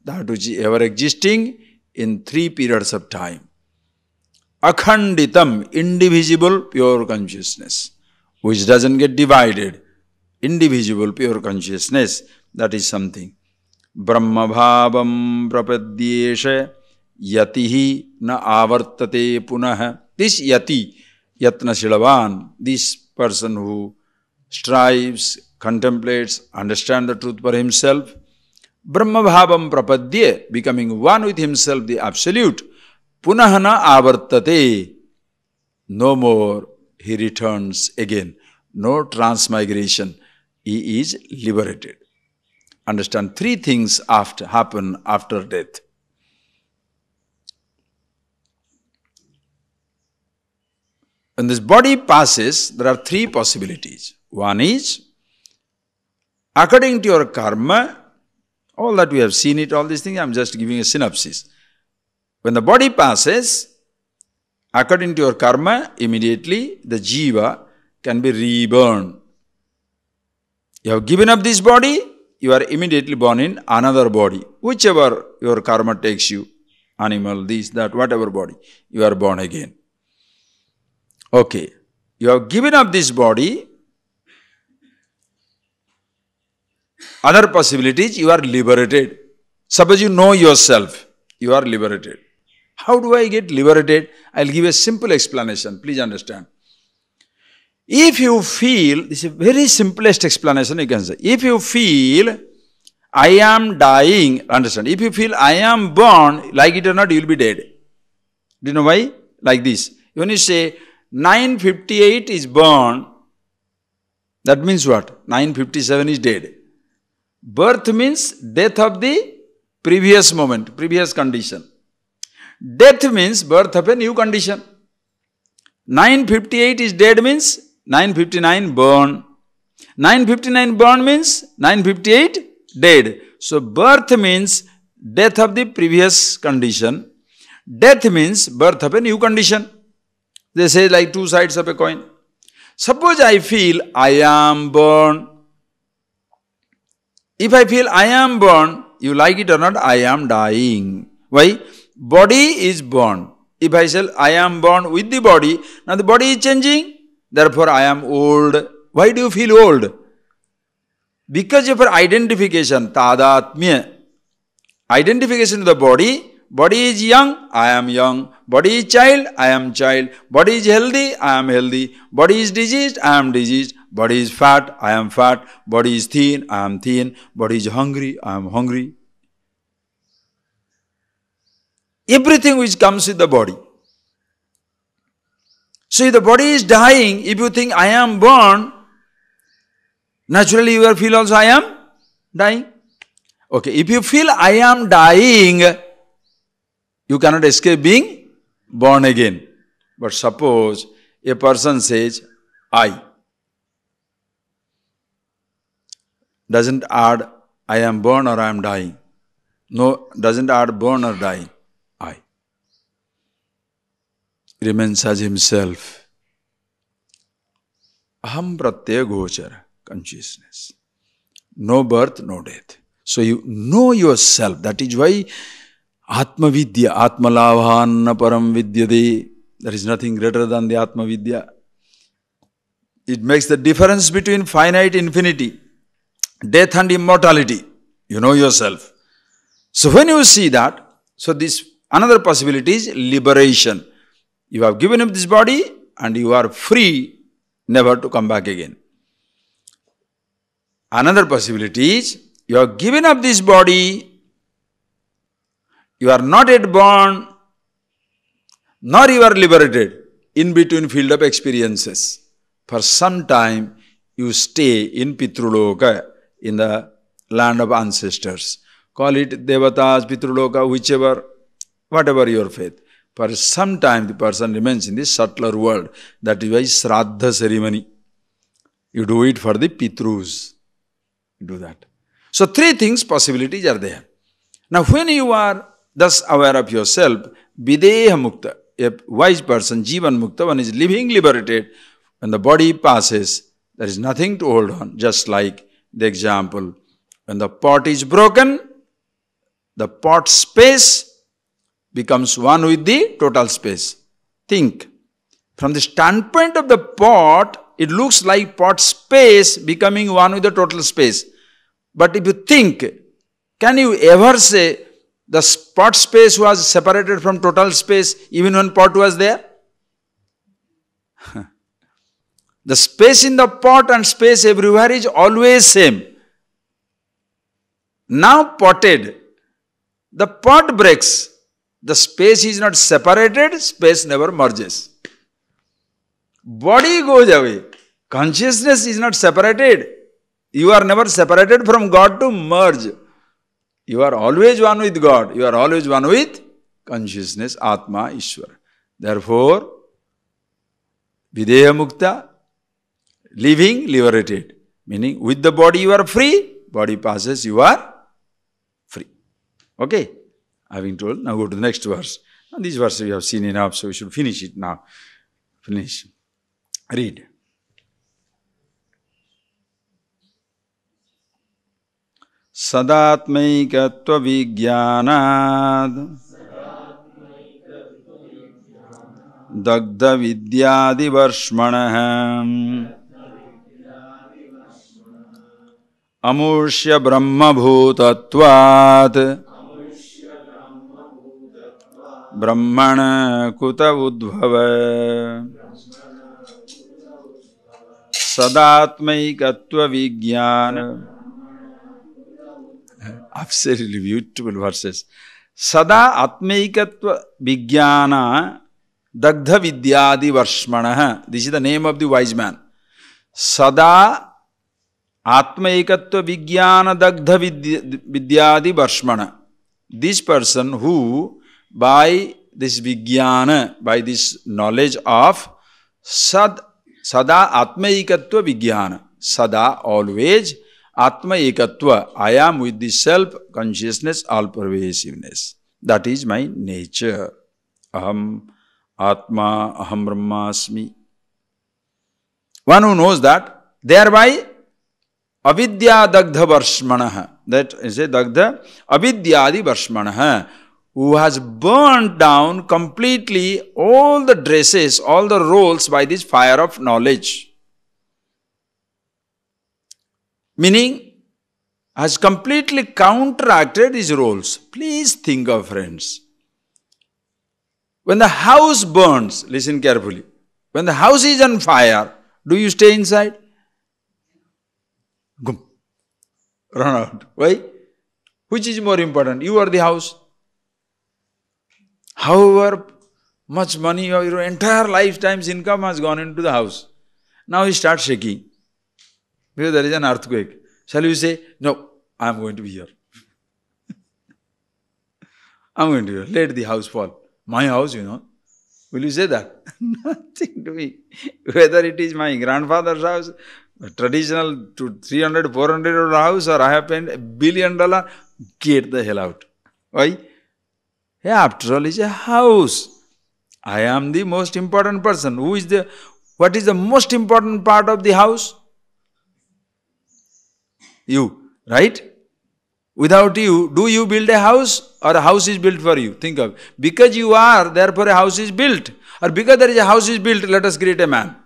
That which is ever existing in 3 periods of time. Akhanditam, indivisible, pure consciousness, which doesn't get divided. Indivisible, pure consciousness, that is something. Brahma bhavam prapadyesha yatihi na avartate punah. This yati, yatna shilavan, this person who strives, contemplates, understands the truth for himself. Brahma bhavam prapadye, becoming one with himself, the absolute. Punahana avartate, no more he returns again. No transmigration. He is liberated. Understand, 3 things happen after death. When this body passes, there are 3 possibilities. One is, according to your karma, all that we have seen it, all these things, I am just giving a synopsis. When the body passes, according to your karma, immediately the jiva can be reborn. You have given up this body, you are immediately born in another body. Whichever your karma takes you, animal, this, that, whatever body, you are born again. Okay, you have given up this body. Other possibilities, you are liberated. Suppose you know yourself, you are liberated. How do I get liberated? I will give a simple explanation. Please understand. If you feel, this is a very simplest explanation you can say. If you feel, I am dying, understand. If you feel, I am born, like it or not, you will be dead. Do you know why? Like this. When you say, 958 is born, that means what? 957 is dead. Birth means death of the previous moment, previous condition. Death means birth of a new condition. 958 is dead means 959 born. 959 born means 958 dead. So birth means death of the previous condition. Death means birth of a new condition. They say like 2 sides of a coin. Suppose I feel I am born. If I feel I am born, you like it or not, I am dying. Why? Body is born. If I say I am born with the body, now the body is changing, therefore I am old. Why do you feel old? Because of your identification, tadatmya. Identification to the body. Body is young, I am young. Body is child, I am child. Body is healthy, I am healthy. Body is diseased, I am diseased. Body is fat, I am fat. Body is thin, I am thin. Body is hungry, I am hungry. Everything which comes with the body. So if the body is dying, if you think I am born, naturally you will feel also I am dying. Okay, if you feel I am dying, you cannot escape being born again. But suppose a person says, I. Doesn't add I am born or I am dying. No, doesn't add born or dying. I. Remains as himself. aham pratyaya gochara, consciousness. No birth, no death. So you know yourself. That is why Atma Vidya, Atma Lavhanna Param Vidyade. There is nothing greater than the Atma Vidya. It makes the difference between finite infinity, death and immortality. You know yourself. So when you see that, so this another possibility is liberation. You have given up this body and you are free never to come back again. Another possibility is you have given up this body, you are not yet born, nor you are liberated, in between field of experiences. For some time you stay in Pitruloka, in the land of ancestors. Call it Devatas, Pitruloka, whichever, whatever your faith. For some time the person remains in this subtler world. That is why Shraddha ceremony. You do it for the Pitrus. You do that. So three things, possibilities are there. Now when you are thus aware of yourself, Videha Mukta, a wise person, Jivan Mukta, one is living liberated. When the body passes, there is nothing to hold on. Just like the example, when the pot is broken, the pot space becomes one with the total space. Think. From the standpoint of the pot, it looks like pot space becoming one with the total space. But if you think, can you ever say the pot space was separated from total space even when pot was there? The space in the pot and space everywhere is always same. Now potted, the pot breaks. The space is not separated, space never merges. Body goes away. Consciousness is not separated. You are never separated from God to merge. You are always one with God. You are always one with consciousness, Atma, Ishvara. Therefore, Videha Mukta, living liberated. Meaning, with the body you are free, body passes, you are free. Okay? Having told, now go to the next verse. Now this verse we have seen enough, so we should finish it now. Finish. Read. Sadatmaikatva Vijnanad Dagdha Vidyadi Varshmanah Amursya Brahma Bhutatvat Brahmana Kuta Udbhava Sadatmaikatva Vijnana. Absolutely beautiful verses. Sada Atmaikatva Vijnana Dagdha Vidyadi Varshmanah. This is the name of the wise man. Sada Atmaikatva Vijnana Dagdha Vidyadi Varshmanah. This person who by this Vijnana, by this knowledge of Sada Atmaikatva Vijnana. Sada, always. Atma Ekatva, I am with the self-consciousness, all-pervasiveness. That is my nature. Aham Atma, Aham Brahmasmi. One who knows that, thereby Avidya Dagdha Varshmanah. That is a Dagdha, Avidyadi Varshmanah. Who has burnt down completely all the dresses, all the roles by this fire of knowledge. Meaning, has completely counteracted his roles. Please think of, friends. When the house burns, listen carefully. When the house is on fire, do you stay inside? Go. Run out. Why? Which is more important, you or the house? However much money, your entire lifetime's income has gone into the house. Now you start shaking. Because there is an earthquake. Shall you say, no, I am going to be here. I am going to be here. Let the house fall. My house, you know. Will you say that? Nothing to me. Whether it is my grandfather's house, a traditional $300, $400 house, or I have paid $1 billion, get the hell out. Why? Yeah, after all, it's a house. I am the most important person. Who is the What is the most important part of the house? You, right? Without you, do you build a house or a house is built for you? Think of it. Because you are, therefore a house is built. Or because there is a house is built, let us create a man.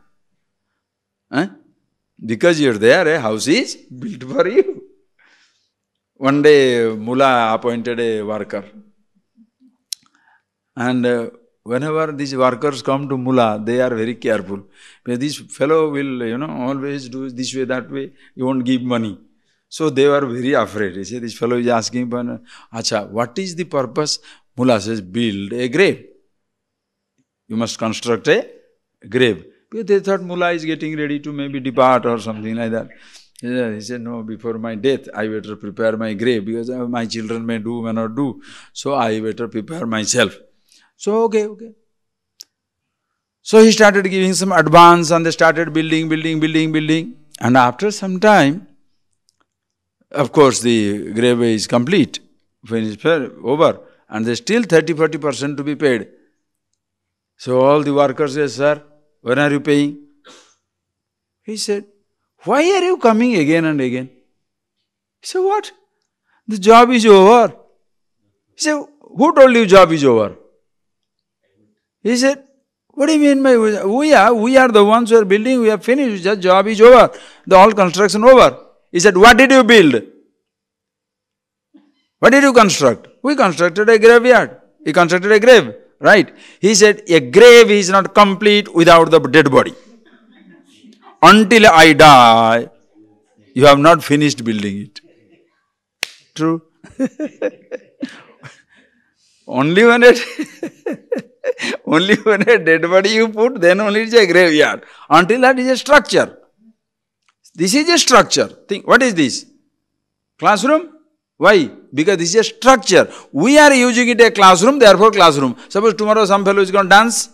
Huh? Because you are there, a house is built for you. One day, Mullah appointed a worker. And whenever these workers come to Mullah, they are very careful. Because this fellow will, always do this way, that way. He won't give money. So they were very afraid. He said, this fellow is asking, Acha, what is the purpose? Mullah says, build a grave. You must construct a grave. Because they thought Mullah is getting ready to maybe depart or something like that. He said, no, before my death, I better prepare my grave because my children may do, may not do. So I better prepare myself. So, okay. So he started giving some advance and they started building. And after some time, of course, the grave is complete, finished, over. And there's still 30-40% to be paid. So all the workers said, sir, when are you paying? He said, why are you coming again and again? He said, what? The job is over. He said, who told you job is over? He said, what do you mean by we are the ones who are building, we have finished, just job is over. The whole construction over. He said, what did you build? What did you construct? We constructed a graveyard. He constructed a grave, right? He said, a grave is not complete without the dead body. Until I die, you have not finished building it. True? Only when a dead body you put, then only it's a graveyard. Until that is a structure. This is a structure. Think, what is this? Classroom? Why? Because this is a structure. We are using it a classroom, therefore classroom. Suppose tomorrow some fellow is going to dance,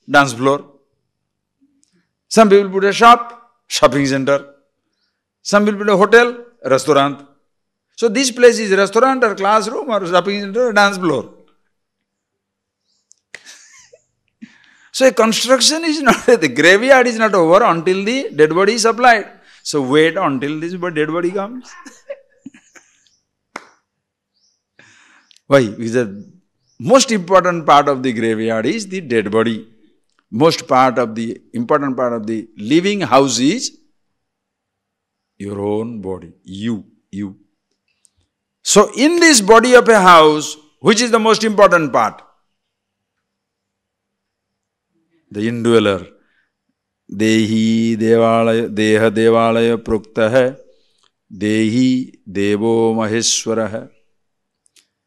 dance floor. Some people put a shop, shopping center. Some people put a hotel, restaurant. So this place is restaurant or classroom or shopping center or dance floor. So a construction is not, the graveyard is not over until the dead body is supplied. So wait until this dead body comes. Why? Because the most important part of the graveyard is the dead body. Important part of the living house is your own body, you. So in this body of a house, which is the most important part? The indweller. Dehi devalaya pruktaha, Dehi devo maheshwaraha.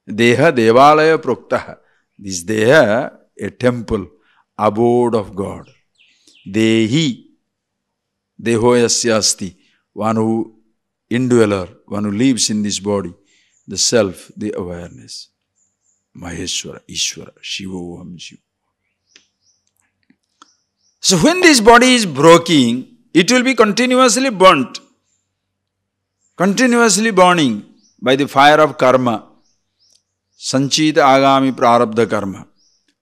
Deha devalaya pruktaha. This Deha, a temple, abode of God. Dehi, Deho yasya asti. One who, indweller, one who lives in this body. The self, the awareness. Maheshwara, Ishwara, Shivoham Shiva. So when this body is broken, it will be continuously burnt. Continuously burning by the fire of karma. Sanchita agami prarabdha karma.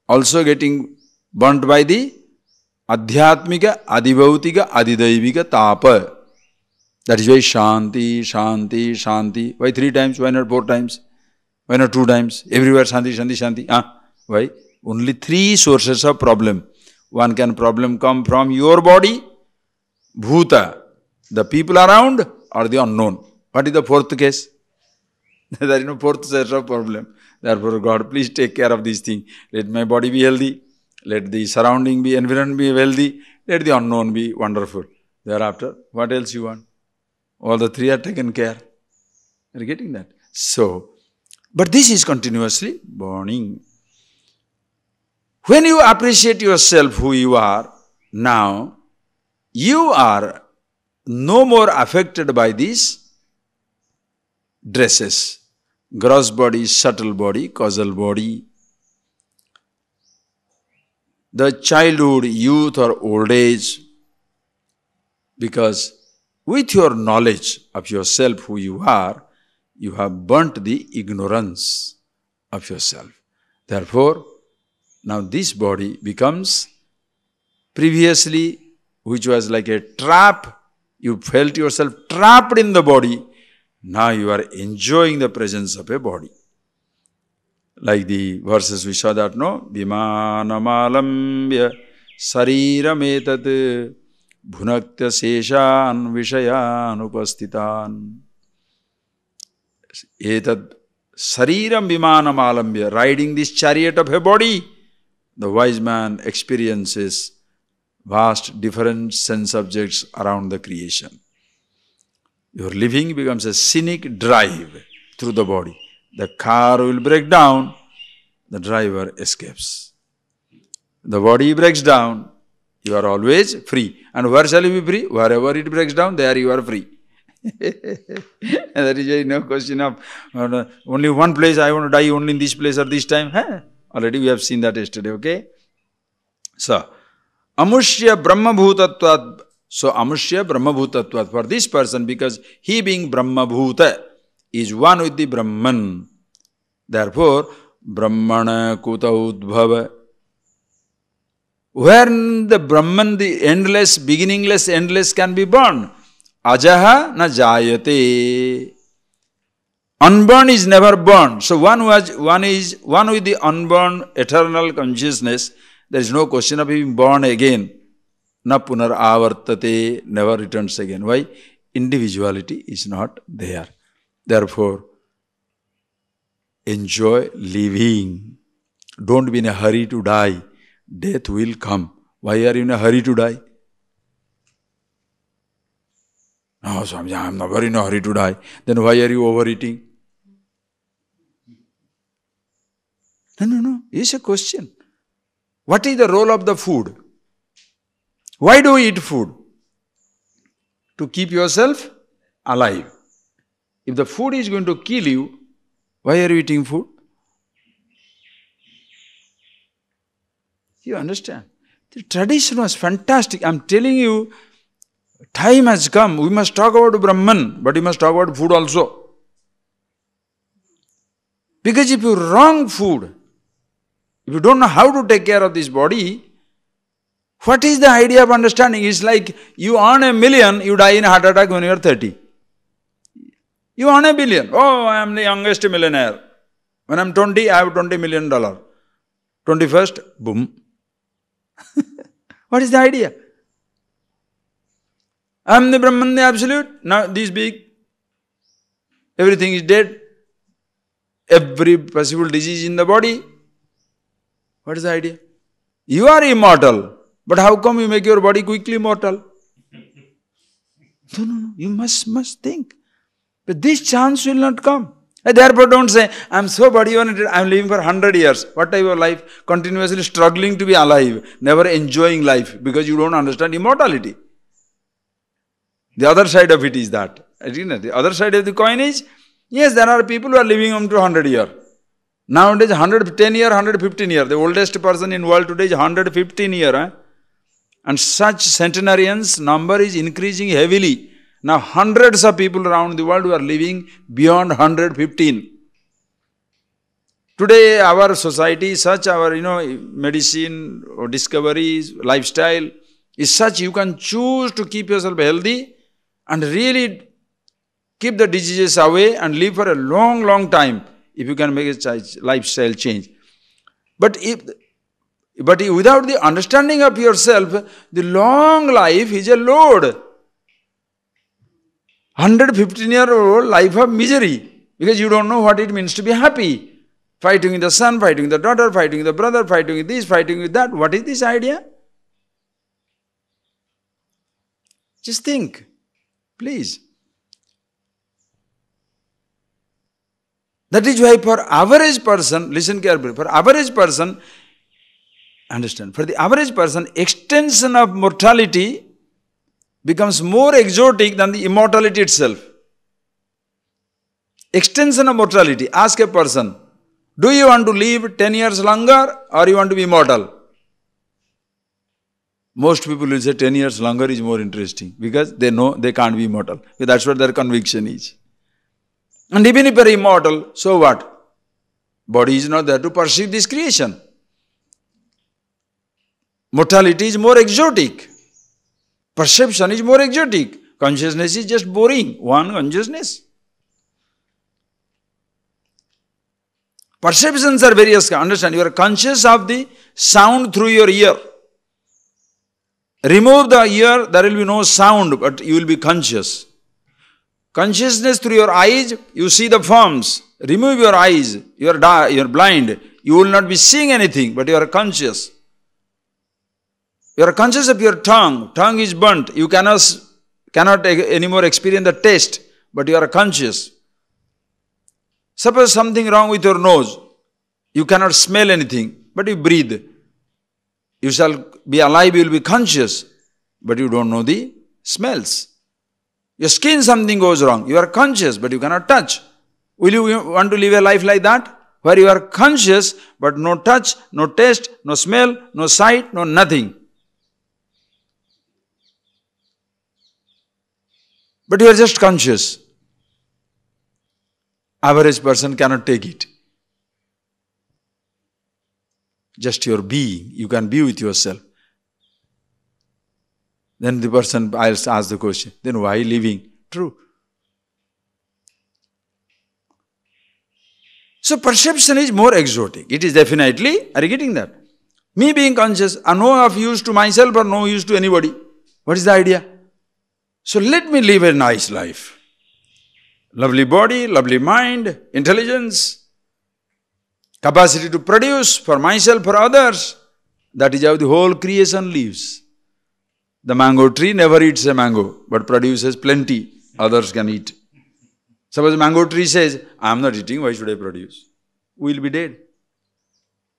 Also getting burnt by the adhyatmika, adibhautika, adidaivika tapa. That is why Shanti. Why 3 times? Why not 4 times? Why not 2 times? Everywhere Shanti. Why? Only 3 sources of problem. One can problem come from your body, bhuta, the people around, or the unknown. What is the 4th case? There is no 4th source of problem. Therefore, God, please take care of these things. Let my body be healthy. Let the surrounding be, environment be healthy. Let the unknown be wonderful. Thereafter, what else you want? All the 3 are taken care. You are getting that? So, but this is continuously burning. When you appreciate yourself, who you are, now, you are no more affected by these dresses. Gross body, subtle body, causal body. The childhood, youth or old age. Because with your knowledge of yourself, who you are, you have burnt the ignorance of yourself. Therefore, now this body becomes, previously which was like a trap. You felt yourself trapped in the body. Now you are enjoying the presence of a body. Like the verses we saw that, no? Vimanam Sariram etat bhunakta seshan vishayan upastitan. Etat Sariram Vimanam alambya, riding this chariot of a body. The wise man experiences vast different sense objects around the creation. Your living becomes a scenic drive through the body. The car will break down, the driver escapes. The body breaks down, you are always free. And where shall you be free? Wherever it breaks down, there you are free. There is no question of only one place I want to die, only in this place or this time. Already we have seen that yesterday, okay? So, Amushya Brahmabhutatvat. So, Amushya Brahmabhutatvat. For this person, because he being Brahmabhuta is one with the Brahman. Therefore, Brahmana Kuta Udbhava. Where the Brahman, the endless, beginningless, endless can be born. Ajaha na jayate. Unborn is never born. So one with the unborn eternal consciousness, there is no question of being born again. Na punar avartate, never returns again. Why? Individuality is not there. Therefore, enjoy living. Don't be in a hurry to die. Death will come. Why are you in a hurry to die? No, Swami, I am never in a hurry to die. Then why are you overeating? No. It's a question. What is the role of the food? Why do you eat food? To keep yourself alive. If the food is going to kill you, why are you eating food? You understand? The tradition was fantastic. I am telling you, time has come. We must talk about Brahman, but we must talk about food also. Because if you wrong food, if you don't know how to take care of this body, what is the idea of understanding? It's like you earn $1 million, you die in a heart attack when you are 30. You earn $1 billion. Oh, I am the youngest millionaire. When I am 20, I have $20 million. 21st, boom. What is the idea? I am the Brahman, the Absolute. Now this big. Everything is dead. Every possible disease in the body. What is the idea? You are immortal. But how come you make your body quickly mortal? No. You must think. But this chance will not come. And therefore don't say, I am so body-oriented, I am living for 100 years. What type of life? Continuously struggling to be alive, never enjoying life because you don't understand immortality. The other side of it is that. The other side of the coin is, yes, there are people who are living up to 100 years. Nowadays 110 years, 115 years. The oldest person in the world today is 115 years. And such centenarians number is increasing heavily. Now hundreds of people around the world who are living beyond 115. Today our society, such our medicine or discoveries, lifestyle is such you can choose to keep yourself healthy and really keep the diseases away and live for a long time if you can make a lifestyle change. But without the understanding of yourself, the long life is a load. 115-year-old life of misery because you don't know what it means to be happy. Fighting with the son, fighting with the daughter, fighting with the brother, fighting with this, fighting with that. What is this idea? Just think, please. That is why for average person, listen carefully, for average person, understand, for the average person, extension of mortality becomes more exotic than the immortality itself. Extension of mortality. Ask a person, do you want to live 10 years longer or you want to be immortal? Most people will say 10 years longer is more interesting because they know they can't be immortal. That's what their conviction is. And even if you are immortal, so what? Body is not there to perceive this creation. Mortality is more exotic. Perception is more exotic. Consciousness is just boring. One consciousness. Perceptions are various. Understand, you are conscious of the sound through your ear. Remove the ear, there will be no sound, but you will be conscious. Consciousness through your eyes, you see the forms. Remove your eyes, you are blind. You will not be seeing anything, but you are conscious. You are conscious of your tongue. Tongue is burnt. You cannot anymore experience the taste, but you are conscious. Suppose something wrong with your nose. You cannot smell anything, but you breathe. You shall be alive, you will be conscious, but you don't know the smells. Your skin, something goes wrong. You are conscious, but you cannot touch. Will you want to live a life like that? Where you are conscious, but no touch, no taste, no smell, no sight, no nothing. But you are just conscious. Average person cannot take it. Just your being. You can be with yourself. Then the person, I'll ask the question, then why living? True. So perception is more exotic. It is definitely, are you getting that? Me being conscious, are no of use to myself or no use to anybody. What is the idea? So let me live a nice life. Lovely body, lovely mind, intelligence, capacity to produce for myself, for others. That is how the whole creation lives. The mango tree never eats a mango, but produces plenty. Others can eat. Suppose the mango tree says, I am not eating, why should I produce? We will be dead.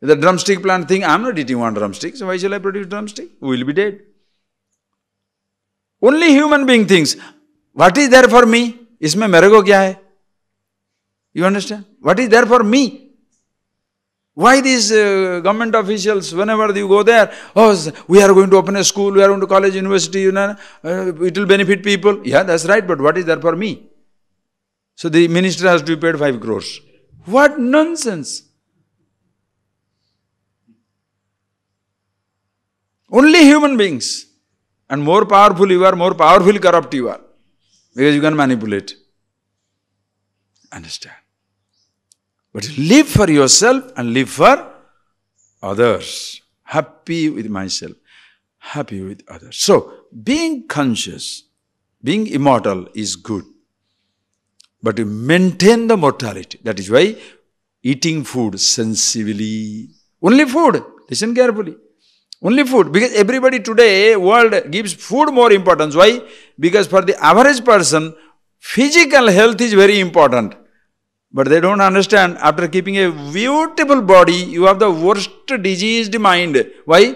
The drumstick plant thinks, I am not eating one drumstick, so why shall I produce drumstick? We will be dead. Only human being thinks, what is there for me? Isme mere ko kya hai? You understand? What is there for me? Why these government officials, whenever you go there, oh, we are going to open a school, we are going to college, university, it will benefit people. Yeah, that's right, but what is there for me? So the minister has to be paid 5 crores. What nonsense! Only human beings. And more powerful you are, more powerfully corrupt you are. Because you can manipulate. Understand? But live for yourself and live for others. Happy with myself, happy with others. So, being conscious, being immortal is good. But to maintain the mortality. That is why eating food sensibly. Only food. Listen carefully. Only food. Because everybody today, world gives food more importance. Why? Because for the average person, physical health is very important. But they don't understand, after keeping a beautiful body, you have the worst diseased mind. Why?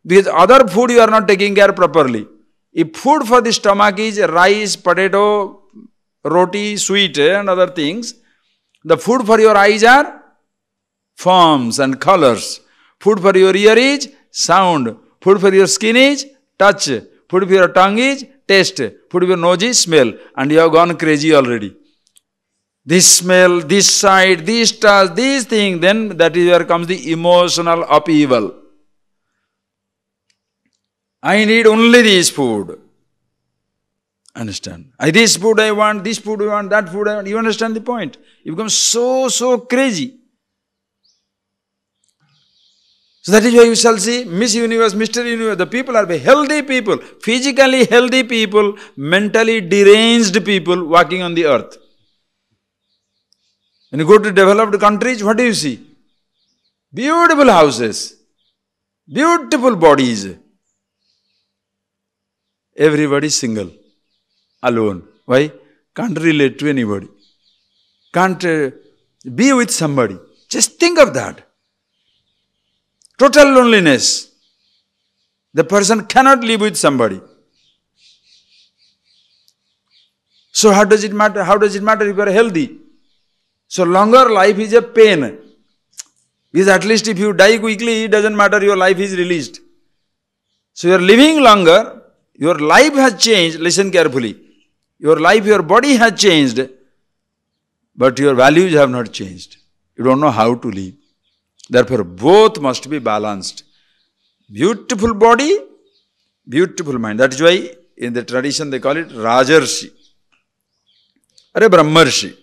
Because other food you are not taking care properly. If food for the stomach is rice, potato, roti, sweet and other things, the food for your eyes are forms and colors. Food for your ear is sound. Food for your skin is touch. Food for your tongue is taste. Food for your nose is smell. And you have gone crazy already. This smell, this sight, this touch, this thing, then that is where comes the emotional upheaval. I need only this food. Understand? This food I want, this food I want, that food I want. You understand the point? You become so crazy. So that is why you shall see Miss Universe, Mr. Universe. The people are healthy people, physically healthy people, mentally deranged people walking on the earth. When you go to developed countries, what do you see? Beautiful houses, beautiful bodies. Everybody single, alone. Why? Can't relate to anybody. Can't be with somebody. Just think of that. Total loneliness. The person cannot live with somebody. So how does it matter? How does it matter if you are healthy? So longer life is a pain. Because at least if you die quickly, it doesn't matter, your life is released. So you are living longer, your life has changed, listen carefully. Your life, your body has changed, but your values have not changed. You don't know how to live. Therefore, both must be balanced. Beautiful body, beautiful mind. That is why in the tradition they call it Rajarshi or a Brahmarshi.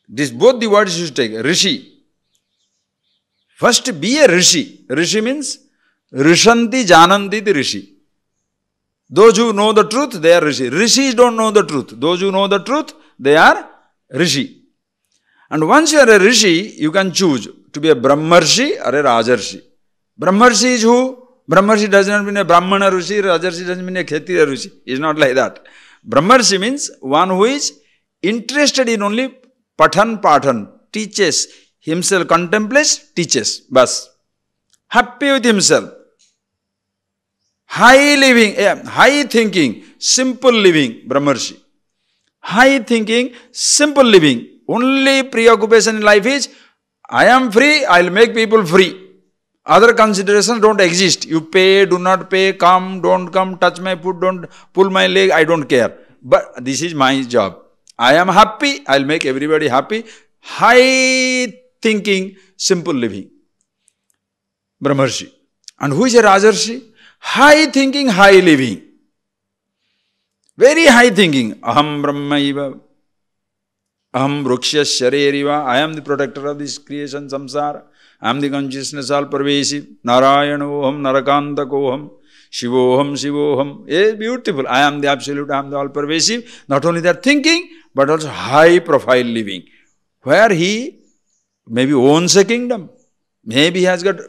This both the words you should take. Rishi. First be a Rishi. Rishi means Rishanti Jananti the Rishi. Those who know the truth, they are Rishi. Rishis don't know the truth. Those who know the truth, they are Rishi. And once you are a Rishi, you can choose to be a Brahmarshi or a Rajarshi. Brahmarshi is who? Brahmarshi does not mean a Brahmana Rishi, Rajarshi doesn't mean a Kshatriya Rishi. It's not like that. Brahmarshi means one who is interested in only Pathan, teaches himself, contemplates, teaches. Bas. Happy with himself. High living, high thinking, simple living, Brahmarshi. High thinking, simple living. Only preoccupation in life is, I am free, I will make people free. Other considerations don't exist. You pay, do not pay, come, don't come, touch my foot, don't pull my leg, I don't care. But this is my job. I am happy, I will make everybody happy. High thinking, simple living. Brahmarshi. And who is a Rajarshi? High thinking, high living. Very high thinking. Aham Brahmaiva. Aham Vrukshya Shaririva. I am the protector of this creation, samsara. I am the consciousness all pervasive. Narayanoham, Narakantakoham. Shivoham, Shivoham. Beautiful. I am the absolute, I am the all pervasive. Not only that thinking, but also high profile living. Where he maybe owns a kingdom. Maybe he has got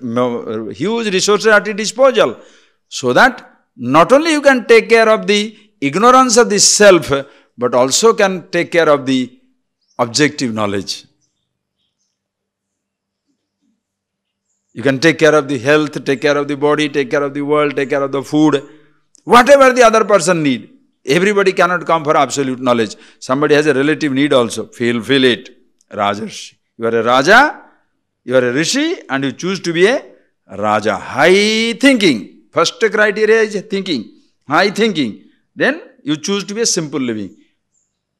huge resources at his disposal. So that not only you can take care of the ignorance of the self, but also can take care of the objective knowledge. You can take care of the health, take care of the body, take care of the world, take care of the food. Whatever the other person need. Everybody cannot come for absolute knowledge. Somebody has a relative need also. Feel it. Rajarshi. You are a Raja, you are a Rishi, and you choose to be a Raja. High thinking. First criteria is thinking. High thinking. Then you choose to be a simple living.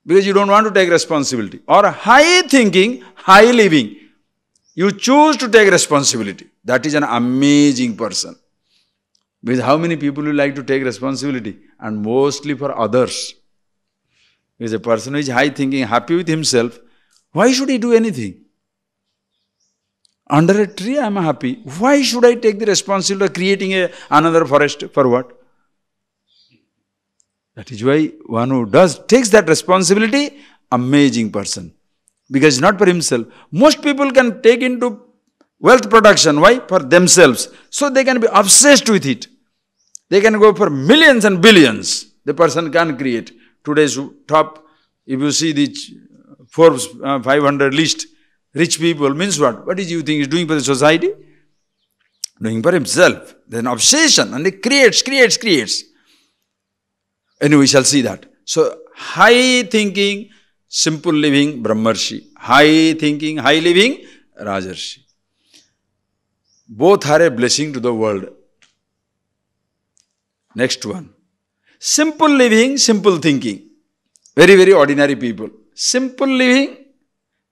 Because you don't want to take responsibility. Or high thinking, high living. You choose to take responsibility. That is an amazing person. Because how many people will like to take responsibility? And mostly for others. Because a person who is high thinking, happy with himself, why should he do anything? Under a tree I am happy. Why should I take the responsibility of creating another forest? For what? That is why one who takes that responsibility, amazing person. Because it's not for himself. Most people can take into wealth production. Why? For themselves. So they can be obsessed with it. They can go for millions and billions. The person can create. Today's top, if you see the Forbes 500 list, rich people means what? What is you think he's doing for the society? Doing for himself. Then obsession and he creates. Anyway, we shall see that. So, high thinking, simple living, Brahmarshi. High thinking, high living, Rajarshi. Both are a blessing to the world. Next one. Simple living, simple thinking. Very, very ordinary people. Simple living,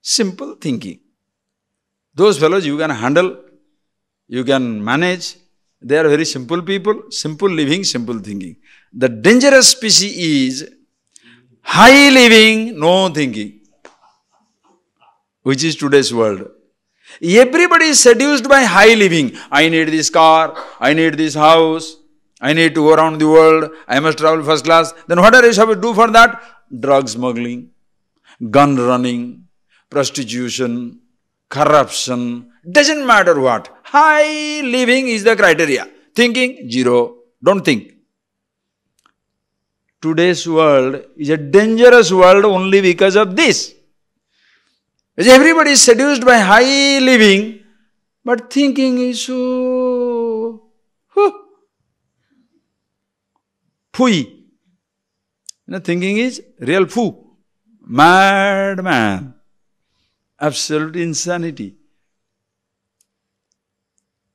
simple thinking. Those fellows you can handle, you can manage. They are very simple people. Simple living, simple thinking. The dangerous species is high living, no thinking. Which is today's world. Everybody is seduced by high living. I need this car, I need this house, I need to go around the world, I must travel first class. Then what are you supposed to do for that? Drug smuggling, gun running, prostitution, corruption, doesn't matter what. High living is the criteria. Thinking, zero. Don't think. Today's world is a dangerous world only because of this. Everybody is seduced by high living, but thinking is so... Pui. Thinking is real foo. Madman. Absolute insanity.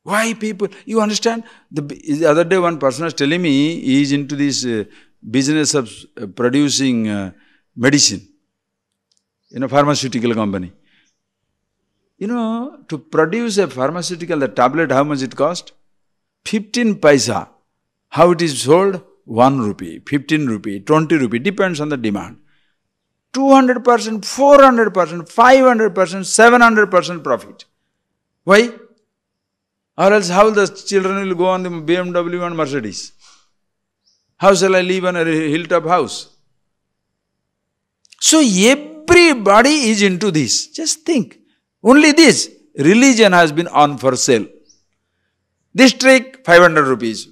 Why people? You understand? The other day one person was telling me he is into this business of producing medicine. Pharmaceutical company. To produce a pharmaceutical, the tablet, how much it cost? 15 paisa. How it is sold? 1 rupee, 15 rupee, 20 rupee, depends on the demand. 200%, 400%, 500%, 700% profit. Why? Or else how the children will go on the BMW and Mercedes? How shall I live on a hilltop house? So everybody is into this. Just think. Only this. Religion has been on for sale. This trick, 500 rupees.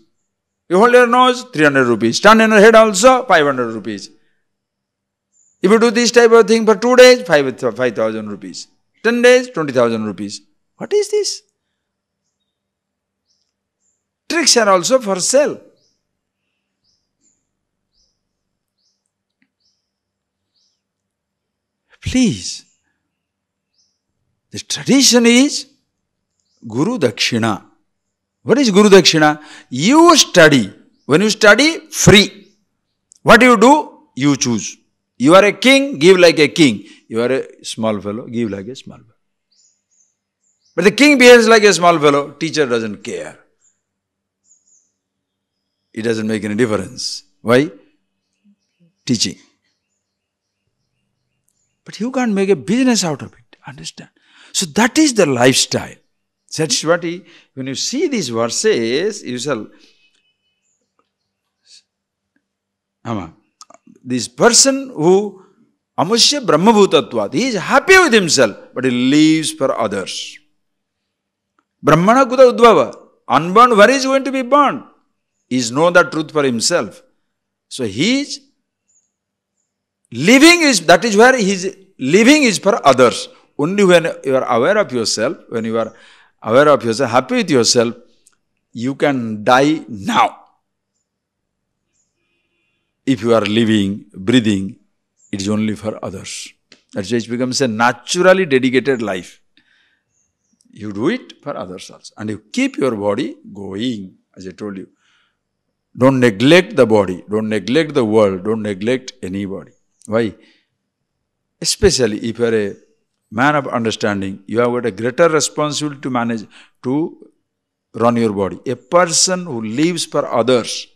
You hold your nose, 300 rupees. Stand on your head also, 500 rupees. If you do this type of thing for 2 days, 5,000 rupees. 10 days, 20,000 rupees. What is this? Tricks are also for sale. Please. The tradition is Guru Dakshina. What is Guru Dakshina? You study. When you study, free. What do? You choose. You are a king, give like a king. You are a small fellow, give like a small fellow. But the king behaves like a small fellow, teacher doesn't care. It doesn't make any difference. Why? Teaching. But you can't make a business out of it. Understand? So that is the lifestyle. That's what when you see these verses, you shall, this person who amusya brahmabhutatvat, he is happy with himself, but he lives for others. Brahmana kuta udvava, unborn, where is going to be born? He is know the truth for himself. So he is living that is where his living is for others. Only when you are aware of yourself, when you are aware of yourself, happy with yourself, you can die now. If you are living, breathing, it is only for others. That's why it becomes a naturally dedicated life. You do it for others also. And you keep your body going, as I told you. Don't neglect the body, don't neglect the world, don't neglect anybody. Why? Especially if you are a man of understanding, you have got a greater responsibility to manage, to run your body. A person who lives for others,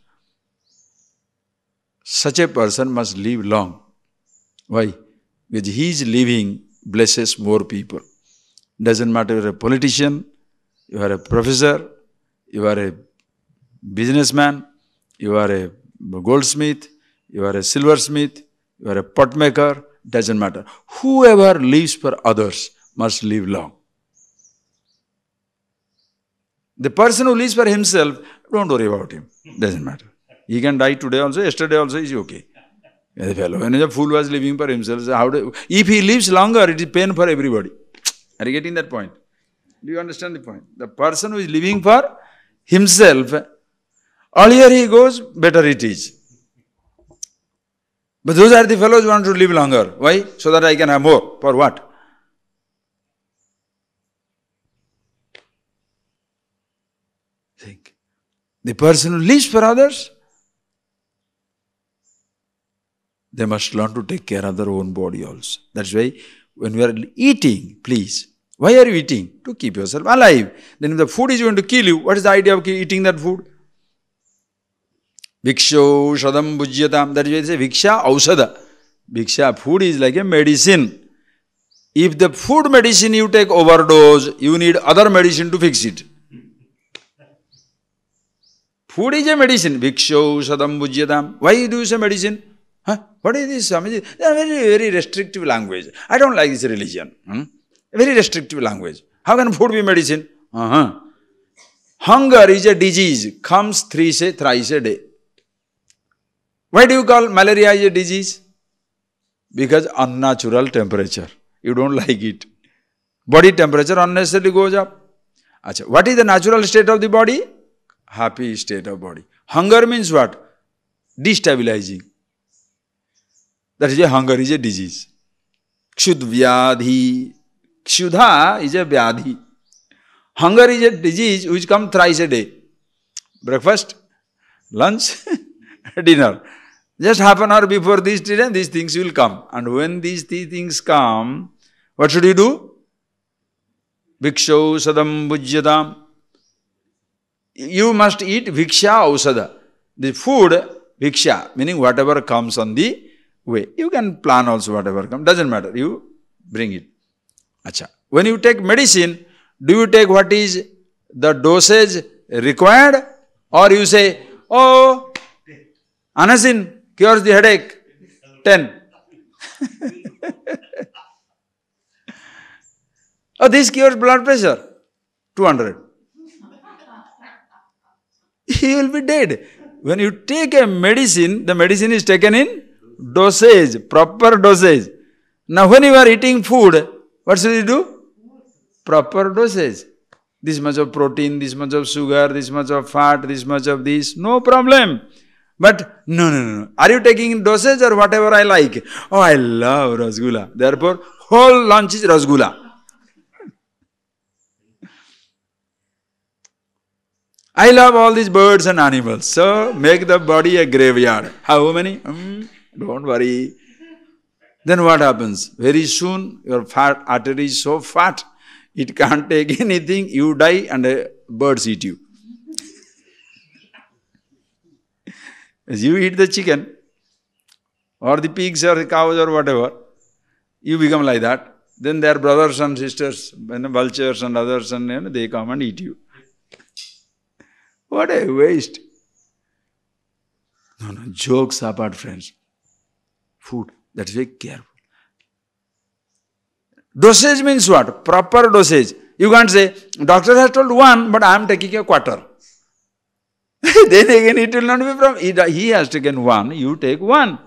such a person must live long. Why? Because he is living blesses more people. Doesn't matter if you are a politician, you are a professor, you are a businessman, you are a goldsmith, you are a silversmith, you are a pot maker, doesn't matter. Whoever lives for others must live long. The person who lives for himself, don't worry about him. Doesn't matter. He can die today also, yesterday also is okay. The fellow, when the fool was living for himself, if he lives longer, it is pain for everybody. Are you getting that point? Do you understand the point? The person who is living for himself, earlier he goes, better it is. But those are the fellows who want to live longer. Why? So that I can have more. For what? Think. The person who lives for others, they must learn to take care of their own body also. That's why when we are eating, please, why are you eating? To keep yourself alive. Then if the food is going to kill you, what is the idea of eating that food? Viksho shadam bhujyatam. That is why they say viksha ausada. Viksha, food is like a medicine. If the food medicine you take overdose, you need other medicine to fix it. Food is a medicine. Viksho shadam bhujyatam. Why do you say medicine? What is this, Swami? They are very, very restrictive language. I don't like this religion. Very restrictive language. How can food be medicine? Hunger is a disease. Comes thrice a day. Why do you call malaria a disease? Because unnatural temperature. You don't like it. Body temperature unnecessarily goes up. Achha, what is the natural state of the body? Happy state of body. Hunger means what? Destabilizing. That is why hunger is a disease. Kshudvyadhi. Kshudha is a vyadhi. Hunger is a disease which comes thrice a day. Breakfast, lunch, dinner. Just half an hour before this dinner, these things will come. And when these things come, what should you do? Viksho sadam bhujyatam. You must eat viksha ausada. The food, Bhiksha, meaning whatever comes on the way. You can plan also whatever comes, doesn't matter. You bring it. Acha. When you take medicine, do you take what is the dosage required? Or you say, oh, Anasin cures the headache, 10. Oh, this cures blood pressure, 200. You will be dead. When you take a medicine, the medicine is taken in dosage, proper dosage. Now when you are eating food, what should you do? Proper dosage. This much of protein, this much of sugar, this much of fat, this much of this, no problem. But no. Are you taking dosage or whatever I like? Oh, I love rasgulla. Therefore, whole lunch is rasgulla. I love all these birds and animals. So, make the body a graveyard. How many? Don't worry. Then what happens? Very soon, your fat artery is so fat, it can't take anything. You die and birds eat you. As you eat the chicken, or the pigs or the cows or whatever, you become like that. Then their brothers and sisters, vultures and others, and they come and eat you. What a waste. No, jokes apart, friends. Food, that's very careful. Dosage means what? Proper dosage. You can't say, doctor has told 1, but I am taking a quarter. Then again it will not be from, he has taken 1, you take 1.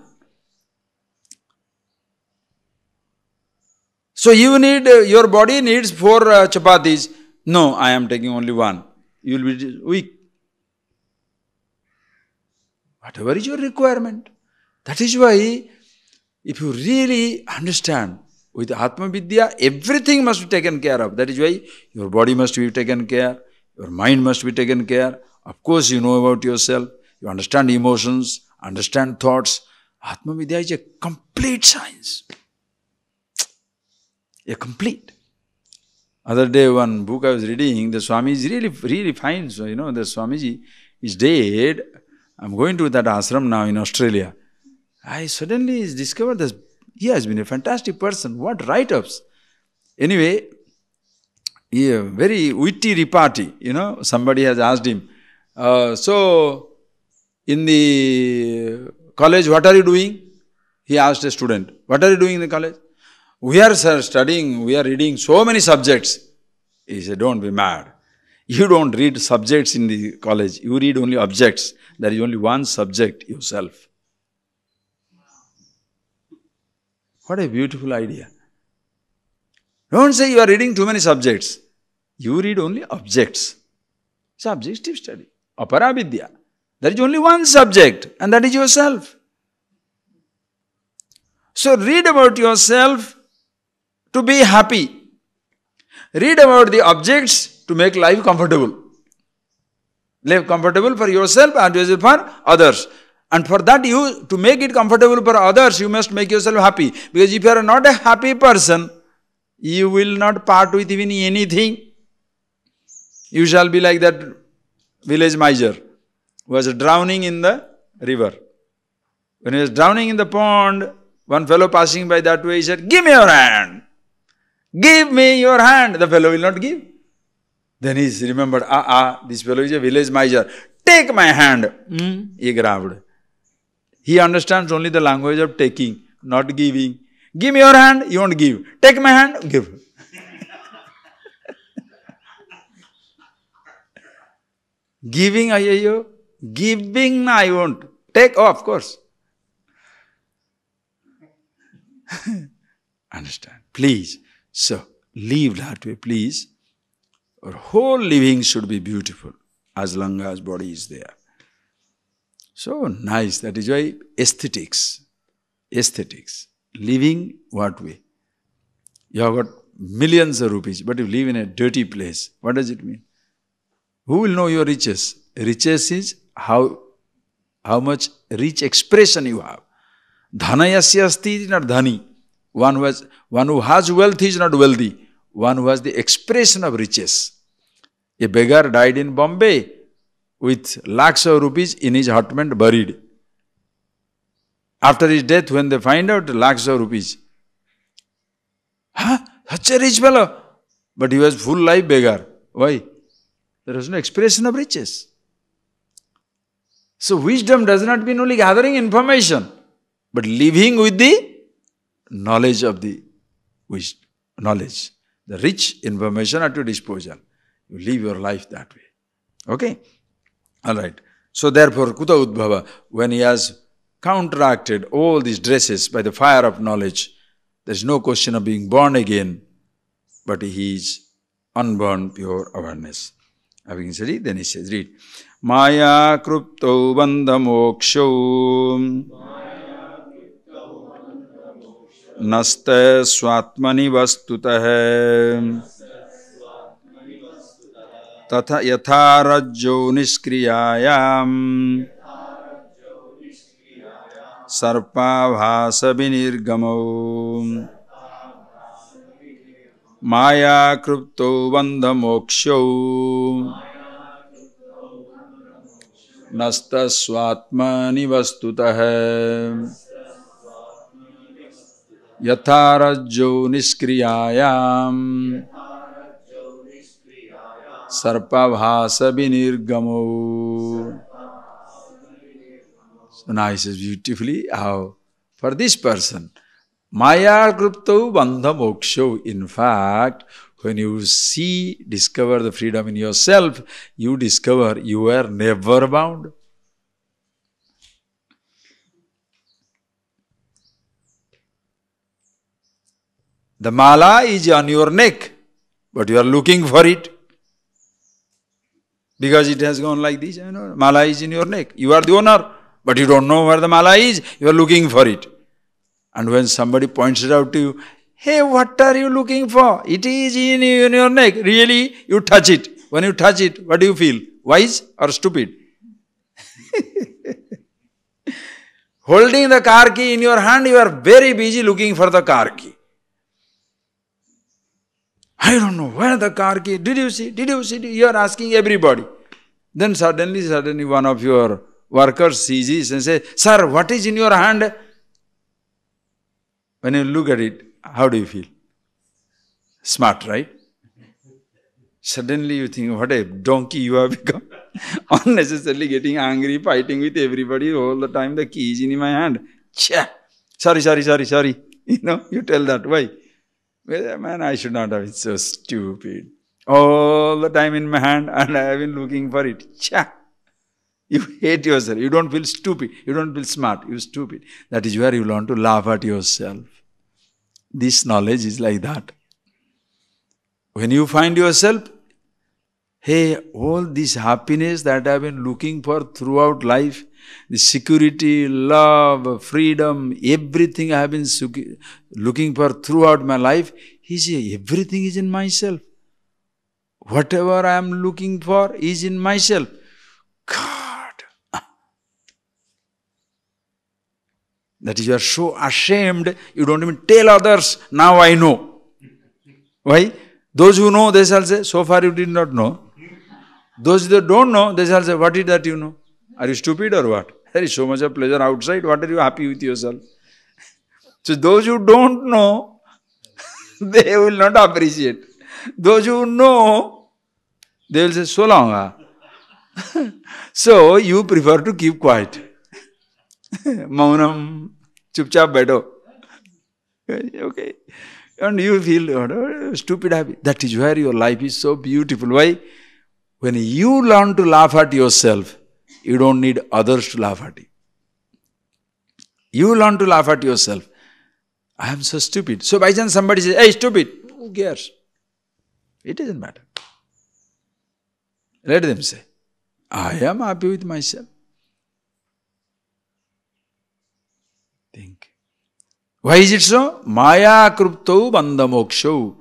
So you need, your body needs 4 chapatis. No, I am taking only 1. You will be weak. Whatever is your requirement. That is why, if you really understand, with Atma Vidya, everything must be taken care of. That is why your body must be taken care, your mind must be taken care. Of course, you know about yourself, you understand emotions, understand thoughts. Atma Vidya is a complete science. A complete. Other day, one book I was reading, the Swami is really fine. So, the Swamiji is dead. I'm going to that ashram now in Australia. I suddenly discovered that he has been a fantastic person. What write-ups. Anyway, a very witty repartee. Somebody has asked him, so in the college, what are you doing? He asked a student, what are you doing in the college? We are studying, we are reading so many subjects. He said, don't be mad. You don't read subjects in the college. You read only objects. There is only one subject, yourself. What a beautiful idea. Don't say you are reading too many subjects. You read only objects. It's objective study. Apara Vidya. There is only one subject, and that is yourself. So read about yourself to be happy. Read about the objects to make life comfortable. Live comfortable for yourself and for others. And for that, to make it comfortable for others, you must make yourself happy. Because if you are not a happy person, you will not part with even anything. You shall be like that village miser who was drowning in the river. When he was drowning in the pond, one fellow passing by that way, he said, give me your hand. Give me your hand. The fellow will not give. Then he remembered, this fellow is a village miser. Take my hand. He grabbed. He understands only the language of taking, not giving. Give me your hand, you won't give. Take my hand, give. Giving, giving, I won't. Take, of course. Understand? Please. So, live that way, please. Our whole living should be beautiful as long as body is there. So nice. That is why aesthetics. Aesthetics. Living what way? You have got millions of rupees, but you live in a dirty place. What does it mean? Who will know your riches? Riches is how much rich expression you have. Dhanayasya asti is not dhani. One who has wealth is not wealthy. One who has the expression of riches. A beggar died in Bombay with lakhs of rupees in his hutment buried. After his death, when they find out, lakhs of rupees. Huh? Such a rich fellow. But he was full life beggar. Why? There was no expression of riches. So wisdom does not mean only gathering information, but living with the knowledge of the knowledge. The rich information at your disposal. You live your life that way. Okay? Alright. So therefore, Kuta Udbhava, when he has counteracted all these dresses by the fire of knowledge, there is no question of being born again, but he is unborn pure awareness. Having said it, then he says, read. Maya krupto bandha moksho naste swatmani vastutah tatha yatha rajyo niskriyayam sarpa bhasa vinirgamo maya krupto bandha moksho nasta swatmani vastutah yatha rajyo niskriyayam sarpa bhasa vinirgamo. So now he says beautifully how for this person, maya krupto bandha moksho. In fact, when you discover the freedom in yourself, you discover you are never bound. The mala is on your neck, but you are looking for it. Because it has gone like this, mala is in your neck. You are the owner, but you don't know where the mala is. You are looking for it. And when somebody points it out to you, hey, what are you looking for? It is in your neck. Really? You touch it. When you touch it, what do you feel? Wise or stupid? Holding the car key in your hand, you are very busy looking for the car key. I don't know where the car key. Did you see? Did you see? You are asking everybody. Then suddenly one of your workers sees this and says, sir, what is in your hand? When you look at it, how do you feel? Smart, right? Suddenly you think, what a donkey you have become. Unnecessarily getting angry, fighting with everybody all the time. The key is in my hand. Chah! Sorry. You tell that. Why? Well, man, I should not have been so stupid. All the time in my hand and I have been looking for it. Chah! You hate yourself. You don't feel stupid. You don't feel smart. You're stupid. That is where you learn to laugh at yourself. This knowledge is like that. When you find yourself, hey, all this happiness that I have been looking for throughout life, the security, love, freedom, everything I have been looking for throughout my life, he says, everything is in myself. Whatever I am looking for is in myself. God! That is, you are so ashamed, you don't even tell others, now I know. Why? Those who know, they shall say, so far you did not know. Those that don't know, they shall say, what is that you know? Are you stupid or what? There is so much of pleasure outside, what are you happy with yourself? So those who don't know, they will not appreciate. Those who know, they will say, so long. So you prefer to keep quiet. Maunam, chupchap beto. Okay. And you feel stupid happy. That is where your life is so beautiful. Why? When you learn to laugh at yourself, you don't need others to laugh at you. You learn to laugh at yourself. I am so stupid. So by chance somebody says, hey, stupid. Who cares? It doesn't matter. Let them say, I am happy with myself. Think. Why is it so? Maya krupto bandha moksho.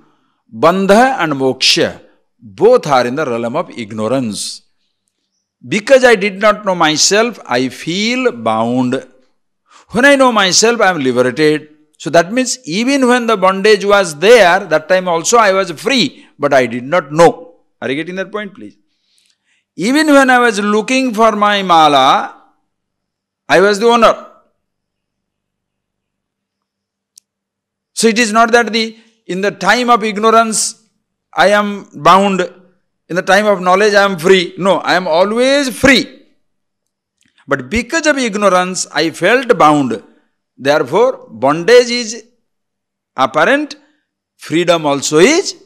Bandha and moksha, both are in the realm of ignorance. Because I did not know myself, I feel bound. When I know myself, I am liberated. So that means even when the bondage was there, that time also I was free, but I did not know. Are you getting that point, please? Even when I was looking for my mala, I was the owner. So it is not that in the time of ignorance I am bound, in the time of knowledge I am free. No, I am always free. But because of ignorance I felt bound. Therefore, bondage is apparent, freedom also is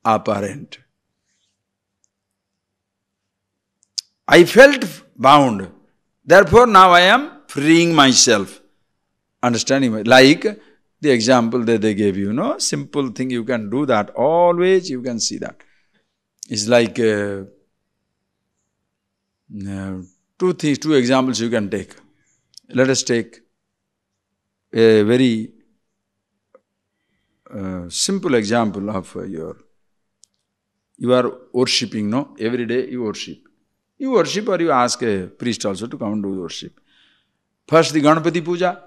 apparent. I felt bound. Therefore, now I am freeing myself. Understanding? Like the example that they gave you, no? Simple thing, you can do that. Always you can see that. It's like two examples you can take. Let us take a very simple example of you are worshipping, no? Every day you worship. You worship or you ask a priest also to come and do worship. First the Ganapati Puja.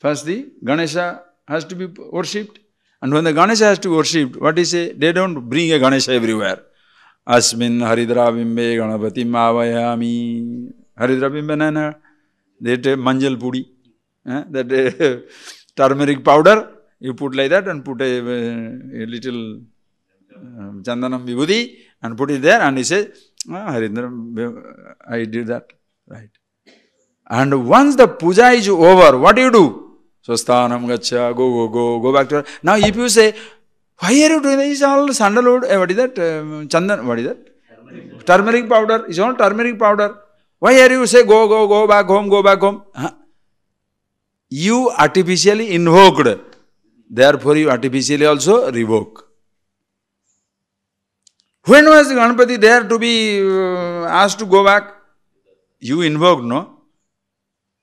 First the Ganesha has to be worshipped. And when the Ganesha has to be worshipped, what is it? They don't bring a Ganesha everywhere. Asmin Haridra Bimbe Ganapati Mavayami. Haridra Bimbe Nana. They take manjal pudi. That turmeric powder. You put like that and put a little Chandanam Vibhuti and put it there and he says, Haridra, I did that. Right. And once the puja is over, what do you do? Swasthanam gacha, go back to her. Now if you say, why are you doing this? It's all sandalwood, what is that? Chandan, what is that? Turmeric powder. It's all turmeric powder. Why are you say, go back home? Huh? You artificially invoked. Therefore you artificially also revoke. When was Ganapati there to be asked to go back? You invoked, no?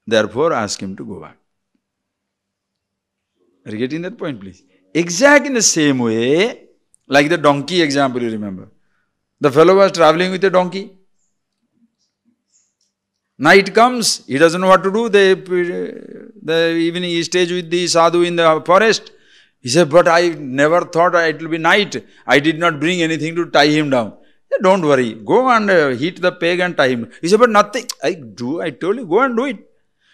Therefore ask him to go back. Are you getting that point, please? Exactly in the same way, like the donkey example, you remember. The fellow was traveling with a donkey. Night comes, he doesn't know what to do. The evening he stays with the sadhu in the forest. He said, but I never thought it will be night. I did not bring anything to tie him down. Said, don't worry, go and hit the peg and tie him. He said, but nothing. I told you, go and do it.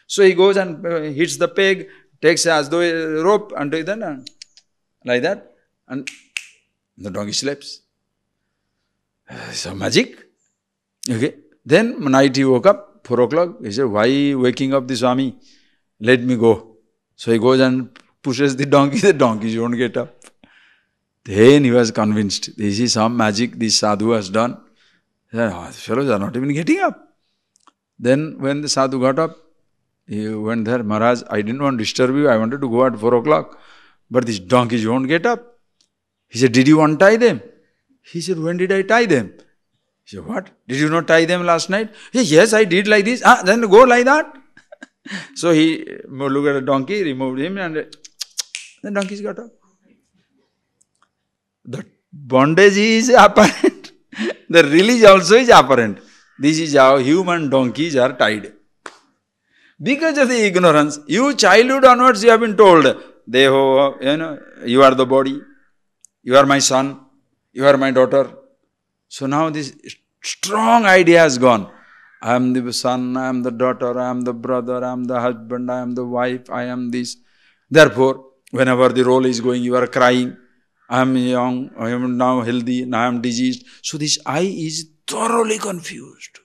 So he goes and hits the peg, takes as though a rope and then like that, and the donkey sleeps. So magic. Okay. Then night he woke up, 4 o'clock. He said, why waking up the Swami? Let me go. So he goes and pushes the donkey won't get up. Then he was convinced, this is some magic this sadhu has done. He said, oh, the fellows are not even getting up. Then when the sadhu got up, he went there, Maharaj, I didn't want to disturb you, I wanted to go at 4 o'clock. But these donkeys won't get up. He said, did you untie them? He said, when did I tie them? He said, what? Did you not tie them last night? He said, yes, I did like this. Then go like that. So he looked at the donkey, removed him and the donkeys got up. The bondage is apparent. The release also is apparent. This is how human donkeys are tied. Because of the ignorance, you childhood onwards you have been told, Deho, you are the body, you are my son, you are my daughter. So now this strong idea has gone. I am the son, I am the daughter, I am the brother, I am the husband, I am the wife, I am this. Therefore, whenever the role is going, you are crying. I am young, I am now healthy, now I am diseased. So this I is thoroughly confused.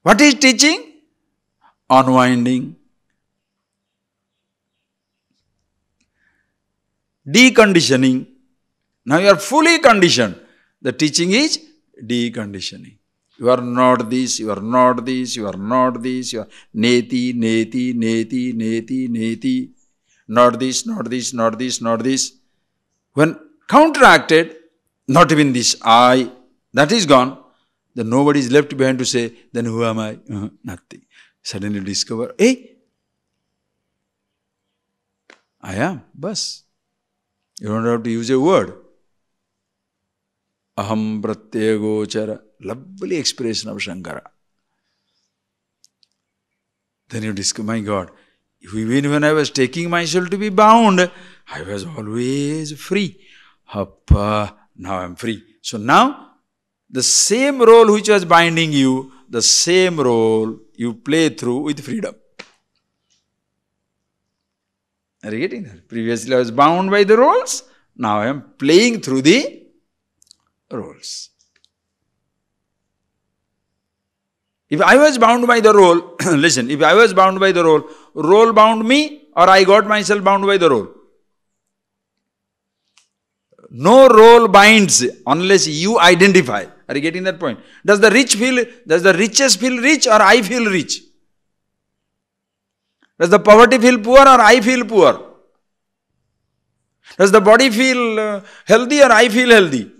What is teaching? Unwinding. Deconditioning. Now you are fully conditioned. The teaching is deconditioning. You are not this, you are not this, you are not this, you are neti, neti, neti, neti, neti. Not this, not this, not this, not this. When counteracted, not even this I, that is gone. Then nobody is left behind to say, then who am I? Nothing. Suddenly you discover, hey, I am, bas. You don't have to use a word. Aham pratyagochara. Lovely expression of Shankara. Then you discover, my God, even when I was taking myself to be bound, I was always free. Happa, now I am free. So now, the same role which was binding you, the same role you play through with freedom. Are you getting that? Previously I was bound by the roles, now I am playing through the roles. If I was bound by the role, listen, if I was bound by the role bound me or I got myself bound by the role? No role binds unless you identify. Are you getting that point? Does the richest feel rich or I feel rich? Does the poverty feel poor or I feel poor? Does the body feel healthy or I feel healthy?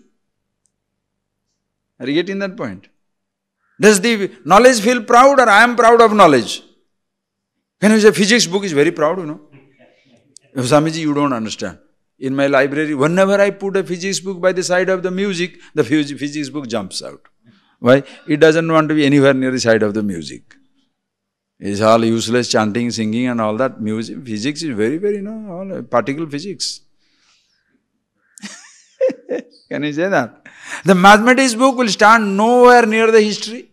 Are you getting that point? Does the knowledge feel proud or I am proud of knowledge? When you say physics book is very proud, you know. Swamiji, you don't understand. In my library, whenever I put a physics book by the side of the music, the physics book jumps out. Why? It doesn't want to be anywhere near the side of the music. It's all useless chanting, singing and all that. Music, physics is very, very, all particle physics. Can you say that? The mathematics book will stand nowhere near the history.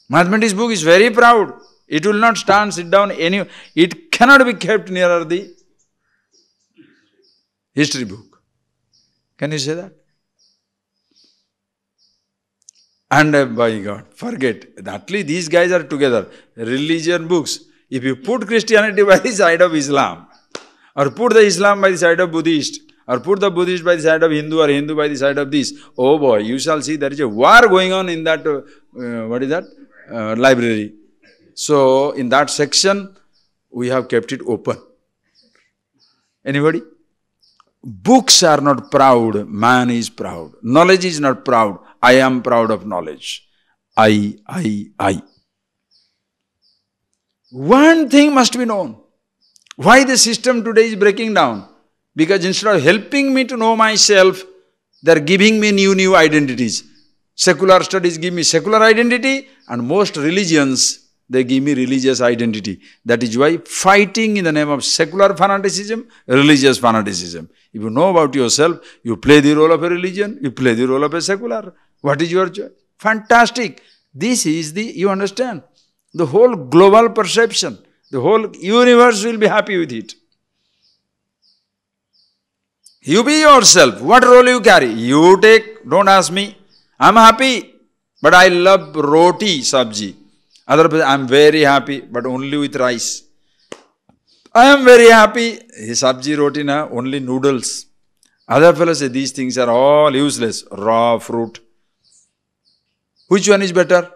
Mathematics book is very proud. It will not sit down anywhere. It cannot be kept nearer the history book. Can you say that? And by God, forget. At least these guys are together. Religion books. If you put Christianity by the side of Islam, or put the Islam by the side of Buddhist, or put the Buddhist by the side of Hindu, or Hindu by the side of this, oh boy, you shall see there is a war going on in that, library. So, in that section, we have kept it open. Anybody? Books are not proud, man is proud. Knowledge is not proud, I am proud of knowledge. I. One thing must be known. Why the system today is breaking down? Because instead of helping me to know myself, they are giving me new identities. Secular studies give me secular identity, and most religions, they give me religious identity. That is why fighting in the name of secular fanaticism, religious fanaticism. If you know about yourself, you play the role of a religion, you play the role of a secular. What is your choice? Fantastic. This is you understand, the whole global perception. The whole universe will be happy with it. You be yourself. What role you carry? You take, don't ask me. I'm happy, but I love roti sabji. Other person, I'm very happy, but only with rice. I am very happy, sabji roti na, only noodles. Other fellows say these things are all useless, raw fruit. Which one is better?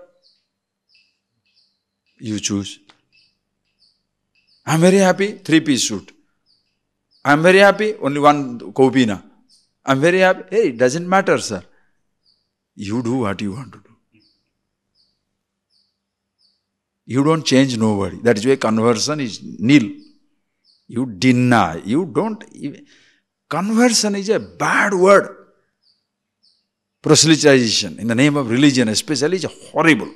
You choose. I'm very happy, 3-piece suit. I'm very happy, only one kopina. I'm very happy. Hey, it doesn't matter, sir. You do what you want to do. You don't change nobody. That is why conversion is nil. You deny. You don't even. Conversion is a bad word. Proselytization in the name of religion especially is horrible.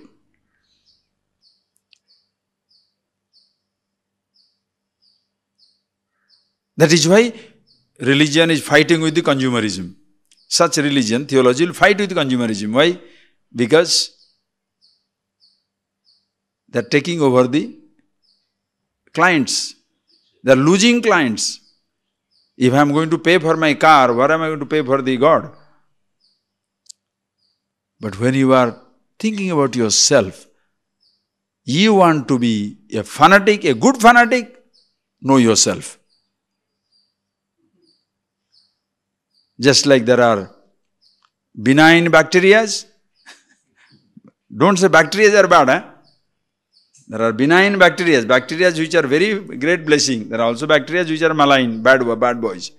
That is why religion is fighting with the consumerism. Such religion, theology will fight with consumerism. Why? Because they are taking over the clients. They are losing clients. If I am going to pay for my car, what am I going to pay for the God? But when you are thinking about yourself, you want to be a fanatic, a good fanatic, know yourself. Just like there are benign bacteria. Don't say bacteria are bad. There are benign bacteria which are very great blessing. There are also bacteria which are malign, bad boys.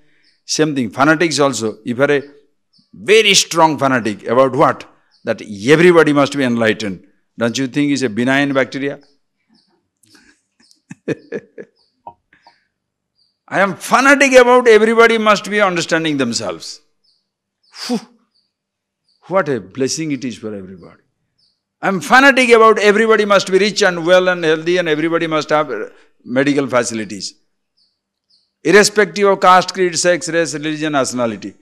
Same thing, fanatics also. If you are a very strong fanatic about what? That everybody must be enlightened. Don't you think it's a benign bacteria? I am fanatic about everybody must be understanding themselves. Whew. What a blessing it is for everybody. I am fanatic about everybody must be rich and well and healthy and everybody must have medical facilities. Irrespective of caste, creed, sex, race, religion, nationality.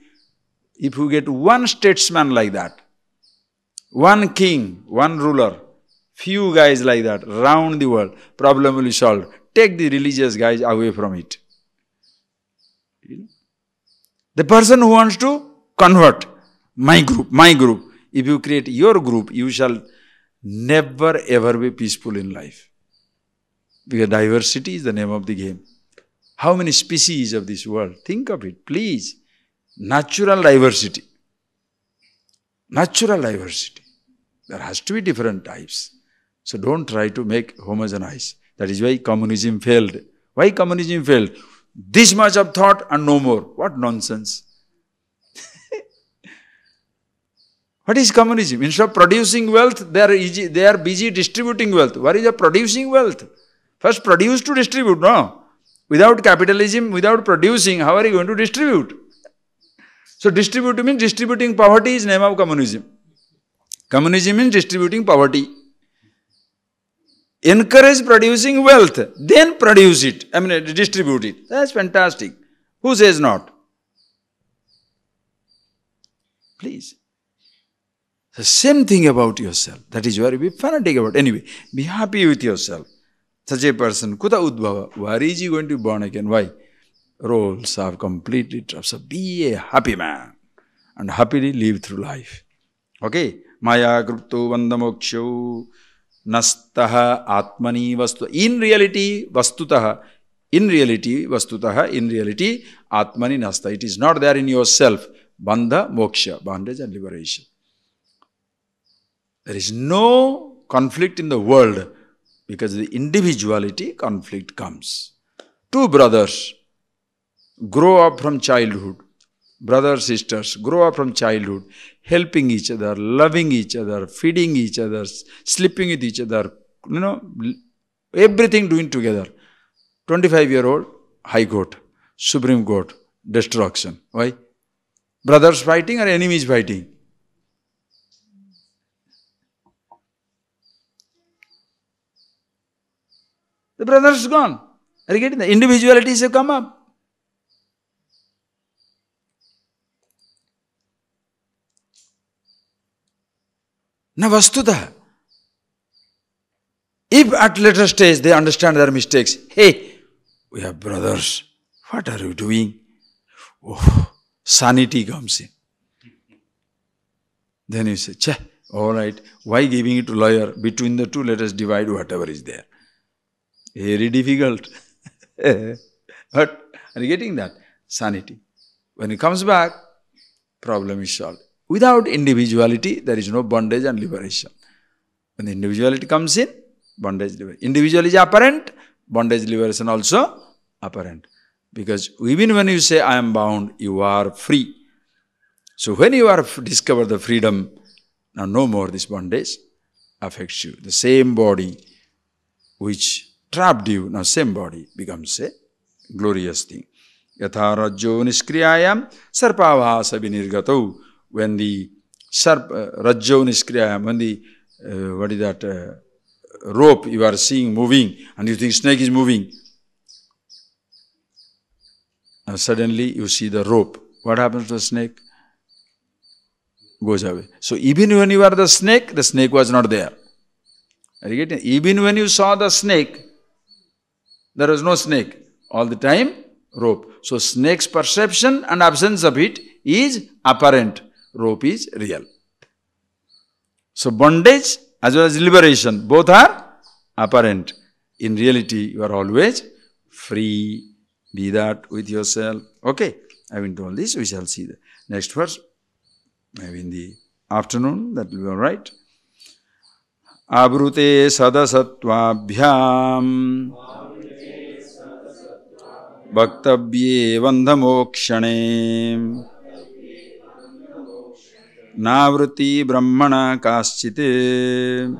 If you get one statesman like that, One king, one ruler, few guys like that, round the world, problem will be solved. Take the religious guys away from it. The person who wants to convert, my group. If you create your group, you shall never ever be peaceful in life. Because diversity is the name of the game. How many species of this world? Think of it, please. Natural diversity. Natural diversity. There has to be different types. So don't try to make homogenize. That is why communism failed. Why communism failed? This much of thought and no more. What nonsense. What is communism? Instead of producing wealth, they are busy distributing wealth. What is the producing wealth? First produce to distribute, no? Without capitalism, without producing, how are you going to distribute? So distribute means distributing poverty is name of communism. Communism means distributing poverty. Encourage producing wealth, then produce it. Distribute it. That's fantastic. Who says not? Please. The same thing about yourself. That is where you be fanatic about. Anyway, be happy with yourself. Such a person, kuta udbhava. Where is he going to be born again? Why? Roles have completely dropped. So be a happy man and happily live through life. Okay? Maya krupto vandamoksho nastaha atmani vastu. In reality, vastutaha, atmani nasta. It is not there in yourself. Bandha, moksha, bondage and liberation. There is no conflict in the world because the individuality conflict comes. Two brothers grow up from childhood. Brothers, sisters grow up from childhood, helping each other, loving each other, feeding each other, sleeping with each other, everything doing together. 25-year-old, High Court, Supreme Court, destruction. Why? Brothers fighting or enemies fighting? The brothers is gone. Are you getting the individualities have come up? Na vastuta. If at later stage they understand their mistakes, hey, we are brothers, what are you doing? Oh, sanity comes in. Then you say, cheh, all right, why giving it to lawyer? Between the two, let us divide whatever is there. Very difficult. But are you getting that? Sanity. When it comes back, problem is solved. Without individuality, there is no bondage and liberation. When the individuality comes in, bondage, liberation. Individual is apparent, bondage, liberation also apparent. Because even when you say, I am bound, you are free. So when you are discover the freedom, now no more this bondage affects you. The same body which trapped you, now same body becomes a glorious thing. Yatha rajyo niskriyayam sarpavasa vinirgatau. When the rajyo niskriyayam, when the, what is that, rope you are seeing moving and you think snake is moving. And suddenly you see the rope. What happens to the snake? Goes away. So even when you are the snake was not there. Are you getting it? Even when you saw the snake, there was no snake. All the time, rope. So snake's perception and absence of it is apparent. Rope is real. So bondage as well as liberation, both are apparent. In reality, you are always free. Be that with yourself. Okay, having told this, we shall see the next verse. Maybe in the afternoon, that will be all right. Abrute sadasatvabhyam bhaktavye vandhamokshane navriti brahmana kaschite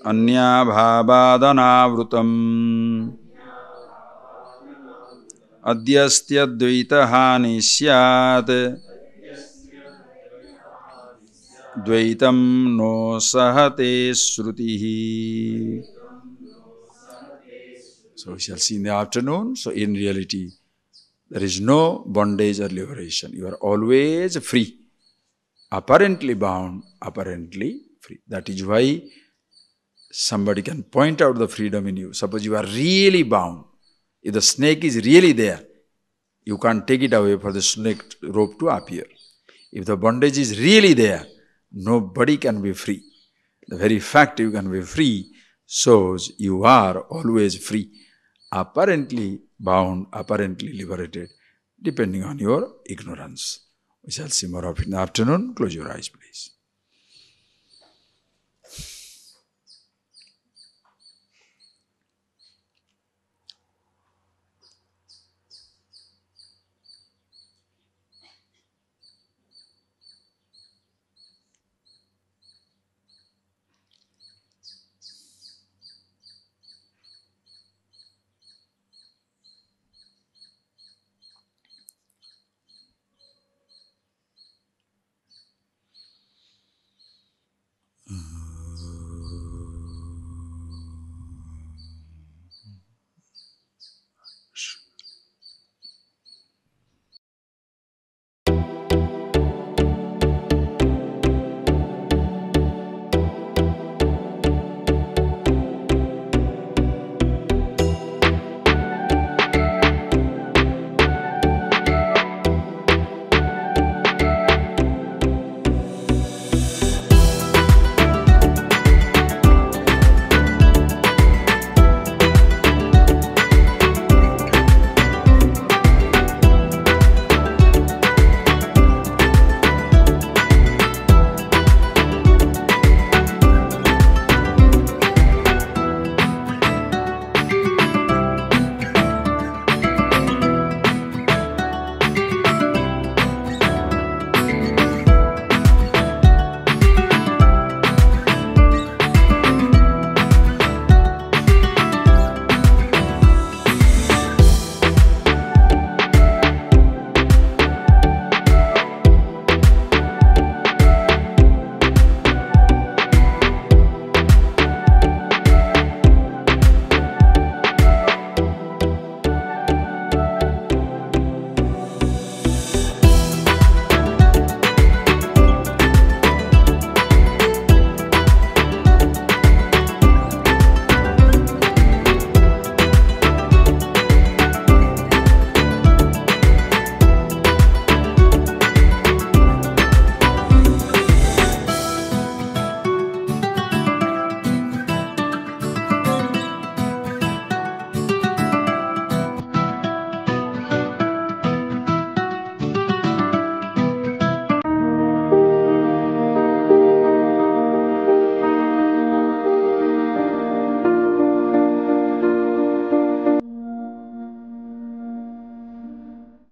anya bhavadhanavrutam adyastyadvaitahani syat dvaitam no sahate shrutihi. So we shall see in the afternoon. So in reality, there is no bondage or liberation. You are always free. Apparently bound, apparently free. That is why somebody can point out the freedom in you. Suppose you are really bound. If the snake is really there, you can't take it away for the snake rope to appear. If the bondage is really there, nobody can be free. The very fact you can be free shows you are always free. Apparently bound, apparently liberated, depending on your ignorance. We shall see more of it in the afternoon. Close your eyes, please.